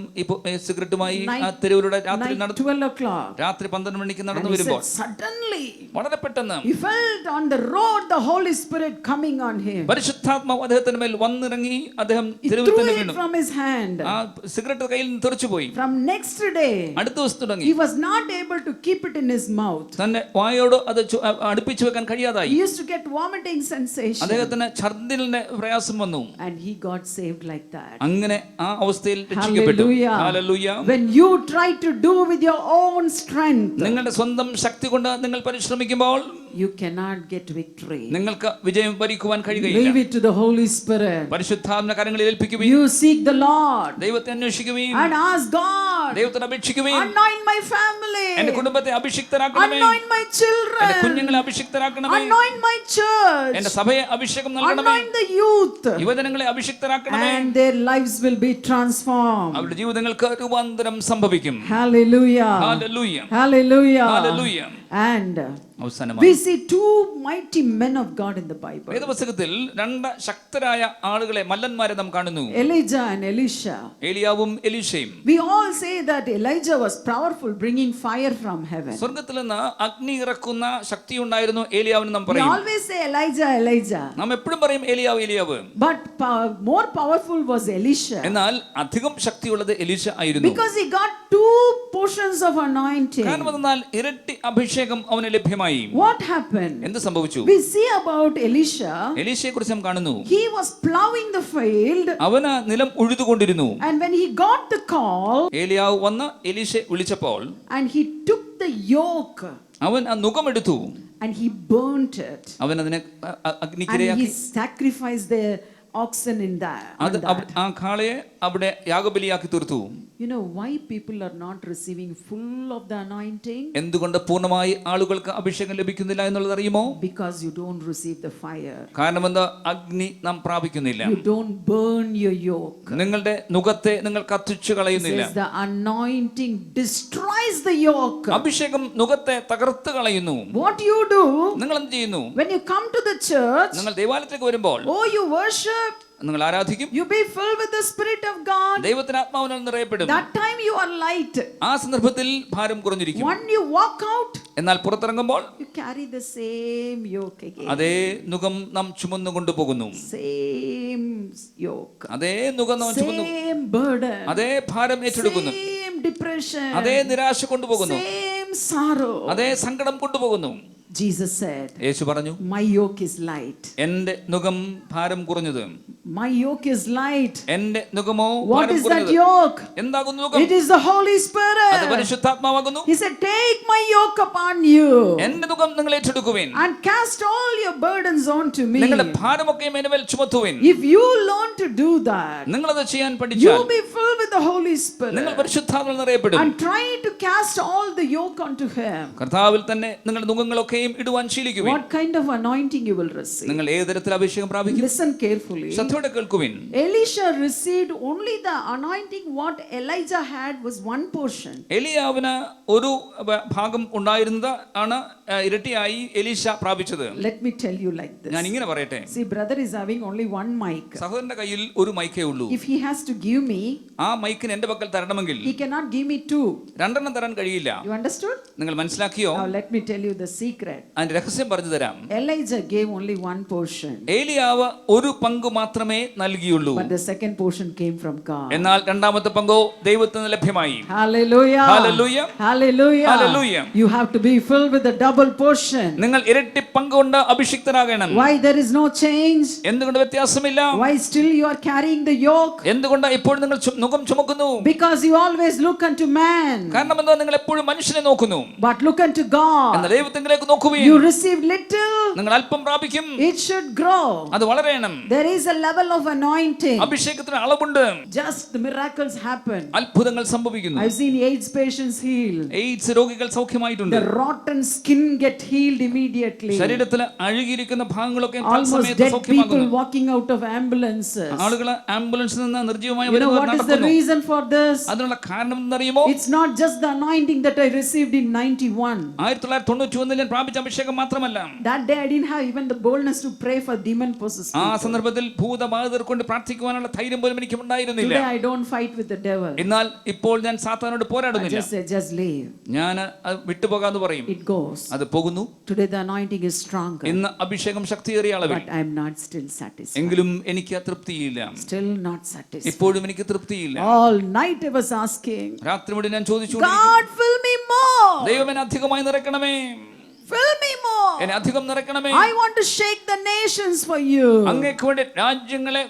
സിഗരറ്റുമായി ആ തെരുവിലൂടെ രാത്രി night 12 o'clock, രാത്രി 12 മണിക്ക് and നടന്നു he വരുമ്പോൾ said, suddenly വളരെ പെട്ടെന്ന് he felt on the road the Holy Spirit coming on him. പരിശുദ്ധാത്മാവ് അദ്ദേഹത്തിന് മേൽ വന്നിറങ്ങി. അദ്ദേഹം He തെരുവിൽ threw തന്നെ it വീണു. from his hand. ആ സിഗരറ്റ് കയ്യിൽ നിന്ന് തെറിച്ചു പോയി. From next day, അടുത്ത ദിവസം തുടങ്ങി he was not able to keep it in his mouth. തന്റെ വായോട് അത് അടുപ്പിച്ചു വെക്കാൻ കഴിയാതായി. He used to get vomiting sensation. അദ്ദേഹത്തിന് ഛർദ്ദിലിന്റെ പ്രയാസം വന്നു. And he got saved like that. അങ്ങനെ ആ അവസ്ഥയിൽ രക്ഷിക്കപ്പെട്ടു. Hallelujah. Hallelujah. When you try to do with your own strength, നിങ്ങളുടെ സ്വന്തം ശക്തി കൊണ്ട് നിങ്ങൾ പരിശ്രമിക്കുമ്പോൾ you cannot get victory. നിങ്ങൾക്ക് വിജയം വരിക്കുവാൻ കഴിയുകയില്ല. Leave it to the Holy Spirit. പരിശുദ്ധാത്മ കരങ്ങളിൽ ഏൽപ്പിക്കുകയും You seek the Lord ദൈവത്തെ അന്വേഷിക്കുകയും and ask God, ദൈവത്തെ അപേക്ഷിക്കുകയും anoint my family, എന്റെ കുടുംബത്തെ അഭിഷിക്തരാക്കണമേ, anoint my എന്റെ children, കുഞ്ഞുങ്ങളെ അഭിഷിക്തരാക്കണമേ, anoint my church, എന്റെ സഭയെ അഭിഷേകം നൽകണമേ, anoint the youth, യുവജനങ്ങളെ അഭിഷിക്തരാക്കണമേ. and their lives will be transformed. അവരുടെ ജീവിതങ്ങൾക്ക് രൂപാന്തരം സംഭവിക്കും. Hallelujah. Hallelujah. Hallelujah. Hallelujah. And അവസാനമായി we see two mighty men of God in the Bible, വേദപുസ്തകത്തിൽ 2 ശക്തരായ ആളുകളെ, മല്ലന്മാരെ നാം കാണുന്നു. Elijah and Elisha. ഏലിയാവും എലീശയും. We all say that Elijah was powerful, bringing fire from heaven. സ്വർഗ്ഗത്തിൽ നിന്ന് അഗ്നി ഇറക്കുന്ന ശക്തി ഉണ്ടായിരുന്നു ഏലിയാവിന് നാം We പറയും. always say Elijah, Elijah. നാം എപ്പോഴും പറയും ഏലിയാവ്, ഏലിയാവ്. But more powerful was Elisha, എന്നാൽ അധികം ശക്തിയുള്ളത് എലീശ ആയിരുന്നു. because he got 2 portions of anointing. കാരണം എന്നാൽ ഇരട്ടി അഭിഷേകം അവന് ലഭ്യമായി. What happened? എന്ത് സംഭവിച്ചു? We see about Elisha. എലീശയെ കുറിച്ച് നാം കാണുന്നു. He was plowing the field, അവന് നിലം ഉഴുതുകൊണ്ടിരുന്നു. and when he got the call, ഏലിയാവ് വന്ന് എലീശയെ വിളിച്ചപ്പോൾ and he took the yoke അവൻ ആ നുകമെടുത്തു. and he burnt it, അവൻ അതിനെ and he അഗ്നിക്കിരയാക്കി. sacrificed the oxen in that. അത് ആ കാളയെ അവിടെ യാഗബലിയാക്കി തീർത്തു. You know why people are not receiving full of the anointing? എന്തുകൊണ്ട് പൂർണ്ണമായി ആളുകൾക്ക് അഭിഷേകം ലഭിക്കുന്നില്ല എന്നുള്ളത് അറിയുമോ? Because you don't receive the fire. കാരണം എന്താ? അഗ്നി നാം പ്രാപിക്കുന്നില്ല. You don't burn your yoke. നിങ്ങളുടെ നുകത്തെ നിങ്ങൾ കത്തിച്ചു കളയുന്നില്ല. Says the anointing destroys the yoke. അഭിഷേകം നുകത്തെ തകർത്ത് കളയുന്നു. What you do നിങ്ങൾ എന്ത് ചെയ്യുന്നു? when you come to the church, നിങ്ങൾ ദേവാലയത്തിലേക്ക് വരുമ്പോൾ oh, you worship, നിങ്ങൾ ആരാധിക്കും, you be filled with the Spirit of God. ദൈവത്തിന്റെ ആത്മാവിനാൽ നിറയപ്പെടും. That time you are light. ആ സന്ദർഭത്തിൽ ഭാരം കുറഞ്ഞിരിക്കും. When you walk out, എന്നാൽ പുറത്തിറങ്ങുമ്പോൾ you carry the same yoke again. അതേ നുകം നാം ചുമന്നു കൊണ്ടുപോകുന്നു. Same yoke. അതേ നുകം നാം ചുമന്നു, Same burden. അതേ ഭാരം ഏറ്റെടുക്കുന്നു. Same depression. അതേ നിരാശ കൊണ്ടുപോകുന്നു. Same sorrow. അതേ സങ്കടം കൊണ്ടുപോകുന്നു. Jesus said, യേശു പറഞ്ഞു, my yoke is light. എന്റെ നുകം ഭാരം കുറഞ്ഞത്. My yoke is light. എന്റെ നുകമോ What ഭാരം is that കുറഞ്ഞത്. yoke? എന്താകുന്നു നുകം? It is the Holy അത് Spirit. പരിശുദ്ധാത്മാവാകുന്നു. He said, take my yoke upon you എന്റെ നുകം നിങ്ങൾ ഏറ്റെടുക്കുവിൻ, and cast all your burdens onto me. നിങ്ങളുടെ ഭാരമൊക്കെ എന്റെ മേൽ ചുമത്തുവിൻ. If you learn to do that, നിങ്ങളത് ചെയ്യാൻ you പഠിച്ചാൽ will be filled with the Holy നിങ്ങൾ Spirit പരിശുദ്ധാത്മാവിൽ നിറയപ്പെടും. and try to cast all the yoke onto him. കർത്താവിൽ തന്നെ നിങ്ങളുടെ നുകങ്ങളൊക്കെയും ഇടുവാൻ ശീലിക്കുവിൻ. What kind of anointing you will receive? നിങ്ങൾ ഏത് തരത്തിൽ അഭിഷേകം പ്രാപിക്കും? Listen carefully. ശ്രദ്ധയോടെ കേൾക്കുവിൻ. Elisha received only the anointing. What Elijah had was 1 portion. എലിയാവിന് ഒരു ഭാഗം ഉണ്ടായിരുന്നത് ആണ് ഇരട്ടിയായി എലീശ പ്രാപിച്ചത്. Let me tell you like this. ഞാൻ ഇങ്ങനെ പറയട്ടെ. See, brother is having only 1 mic. സഹോദരന്റെ കയ്യിൽ ഒരു മൈക്കേ ഉള്ളൂ. If he has to give me, ആ മൈക്കിന് എന്റെ പക്കൽ തരണമെങ്കിൽ he cannot give me 2. 2 തരാൻ കഴിയില്ല. You understood? നിങ്ങൾ മനസ്സിലാക്കിയോ? Now let me tell you the secret. secret. അതിന്റെ രഹസ്യം പറഞ്ഞു തരാം. Elijah gave only one portion. ഏലിയാവ് ഒരു പങ്ക് മാത്രമേ നൽകിയുള്ളൂ. But the second portion came from God. എന്നാൽ രണ്ടാമത്തെ പങ്കോ ദൈവത്തിൽ നിന്ന് ലഭ്യമായി. Hallelujah. Hallelujah. Hallelujah. Hallelujah. You have to be filled with the double portion. നിങ്ങൾ ഇരട്ടി പങ്ക് കൊണ്ട് അഭിഷിക്തരാകണം. Why there is no change? എന്തുകൊണ്ട് വ്യത്യാസമില്ല? Why still you are carrying the yoke? എന്തുകൊണ്ട് ഇപ്പോൾ നിങ്ങൾ നുകം ചുമക്കുന്നു? Because you always look unto man. കാരണം എന്താ? നിങ്ങൾ എപ്പോഴും മനുഷ്യനെ നോക്കുന്നു. But look unto God. എന്നാൽ ദൈവത്തിലേക്ക് നോക്കുകയും You receive little, നിങ്ങൾ അല്പം പ്രാപിക്കും. it should grow. അത് വളരണം. There is a level of anointing. അഭിഷേകത്തിന് അളവുണ്ട്. Just the miracles happen. അത്ഭുതങ്ങൾ സംഭവിക്കുന്നു. I've seen AIDS patients healed. AIDS രോഗികൾ സൗഖ്യമായിട്ടുണ്ട്. The rotten skin get healed immediately. ശരീരത്തിൽ അഴുകിയിരിക്കുന്ന ഭാഗങ്ങളൊക്കെ Almost dead people walking out of ambulances. ആളുകൾ ആംബുലൻസിൽ നിന്ന് നിർജ്ജീവമായി You know what is the reason for this? അതിനുള്ള കാരണം എന്നറിയുമോ? It's not just the anointing that I received in 91. 1991 ഞാൻ പ്രാപിച്ച അഭിഷേകം മാത്രമല്ല. That day I didn't have even the boldness to pray for demon possessed ആ people. സന്ദർഭത്തിൽ ഭൂതബാധിതർ കൊണ്ട് പ്രാർത്ഥിക്കുവാനുള്ള ധൈര്യം പോലും എനിക്ക് ഉണ്ടായിരുന്നില്ല. Today I don't fight with the devil. എന്നാൽ ഇപ്പോൾ ഞാൻ സാത്താനോട് I പോരാടുന്നില്ല. just say, just leave. ഞാൻ വിട്ടുപോകാന്ന് പറയും. It goes. അത് പോകുന്നു. Today the anointing is stronger. ഇന്ന് അഭിഷേകം ശക്തിയേറിയ അളവിൽ. But I am not still satisfied. എങ്കിലും എനിക്ക് തൃപ്തിയില്ല. Still not satisfied. ഇപ്പോഴും എനിക്ക് തൃപ്തിയില്ല. All night I was asking, രാത്രി മുഴുവൻ ഞാൻ ചോദിച്ചു, God fill me more. ദൈവമേ അധികമായി നിറയ്ക്കണമേ, Fill me more. എന്നെ അധികം നിറയ്ക്കണമേ. I want to shake the nations for you. അങ്ങേക്ക് വേണ്ടി രാജ്യങ്ങളെ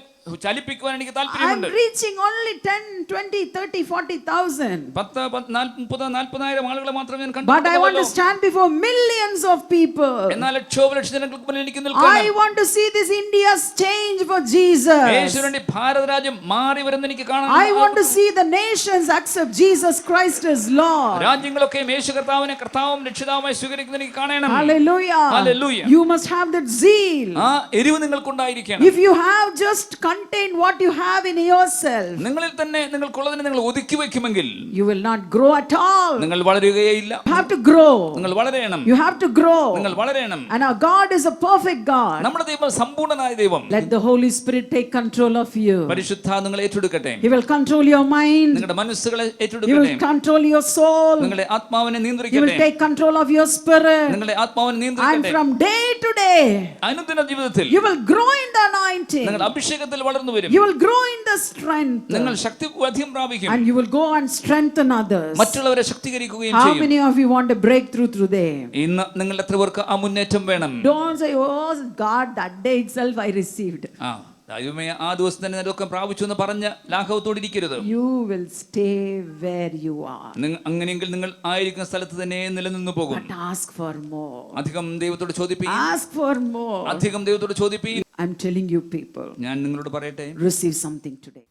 ചലിപ്പിക്കുവാൻ എനിക്ക് I'm താല്പര്യമുണ്ട്. reaching only 10, 20, 30, 40,000. 10, 40,000 ആളുകളെ മാത്രമേ ഞാൻ But I want to കണ്ടുള്ളൂ. stand before millions of people. എന്നാൽ ലക്ഷോപലക്ഷം ജനങ്ങൾക്ക് മുന്നിൽ എനിക്ക് നിൽക്കണം. I want to see this India's change for Jesus. യേശുവിന്റെ ഭാരത രാജ്യം മാറി വരുന്ന എനിക്ക് കാണാൻ. I want to see the nations accept Jesus Christ as Lord. രാജ്യങ്ങളൊക്കെ യേശു കർത്താവിനെ കർത്താവും രക്ഷിതാവുമായി സ്വീകരിക്കുന്നത് എനിക്ക് കാണണം. Hallelujah. Hallelujah. You must have that zeal. ആ എരിവ് നിങ്ങൾക്കുണ്ടായിരിക്കണം. If you have just contained what you have in yourself, നിങ്ങളിൽ തന്നെ നിങ്ങൾക്കുള്ളതിനെ നിങ്ങൾ ഒതുക്കി വെക്കുമെങ്കിൽ you will not grow at all. നിങ്ങൾ വളരുകയില്ല. You have to grow. നിങ്ങൾ വളരണം. You have to grow. നിങ്ങൾ വളരണം. And our God is a perfect God. നമ്മുടെ ദൈവം സമ്പൂർണ്ണനായ ദൈവം. Let the Holy Spirit take control of you. പരിശുദ്ധാത്മാവ് നിങ്ങളെ ഏറ്റെടുക്കട്ടെ. He will control your mind. നിങ്ങളുടെ മനസ്സുകളെ He ഏറ്റെടുക്കട്ടെ. will control your soul. നിങ്ങളുടെ ആത്മാവിനെ He will നിയന്ത്രിക്കട്ടെ. take control of your spirit. നിങ്ങളുടെ ആത്മാവിനെ And നിയന്ത്രിക്കട്ടെ. from day to day, അനുദിന ജീവിതത്തിൽ you will grow in the anointing. നിങ്ങൾ അഭിഷേകത്തിൽ വളർന്നു വരും. You will grow in the strength. നിങ്ങൾ ശക്തി അധികം പ്രാപിക്കും. And you will go and strengthen others. മറ്റുള്ളവരെ ശക്തികരിക്കുകയും How ചെയ്യും. many of you want a breakthrough today? ഇന്ന് നിങ്ങൾ എത്ര പേർക്ക് ആ മുന്നേറ്റം വേണം? Don't say, oh God, that day itself I received. ദൈവമേ ആ ദിവസം തന്നെ ഇതൊക്കെ പ്രാപിച്ചു എന്ന് പറഞ്ഞ ലാഘവത്തോടെ ഇരിക്കരുത്. You will stay where you are. അങ്ങനെയെങ്കിൽ നിങ്ങൾ ആയിരിക്കുന്ന സ്ഥലത്ത് തന്നെ നിലനിന്നു പോകും. But ask for more. അധികം ദൈവത്തോട് ചോദിപ്പീൻ. Ask for more. അധികം ദൈവത്തോട് ചോദിപ്പീൻ. I'm telling you people, ഞാൻ നിങ്ങളോട് പറയട്ടെ, receive something today.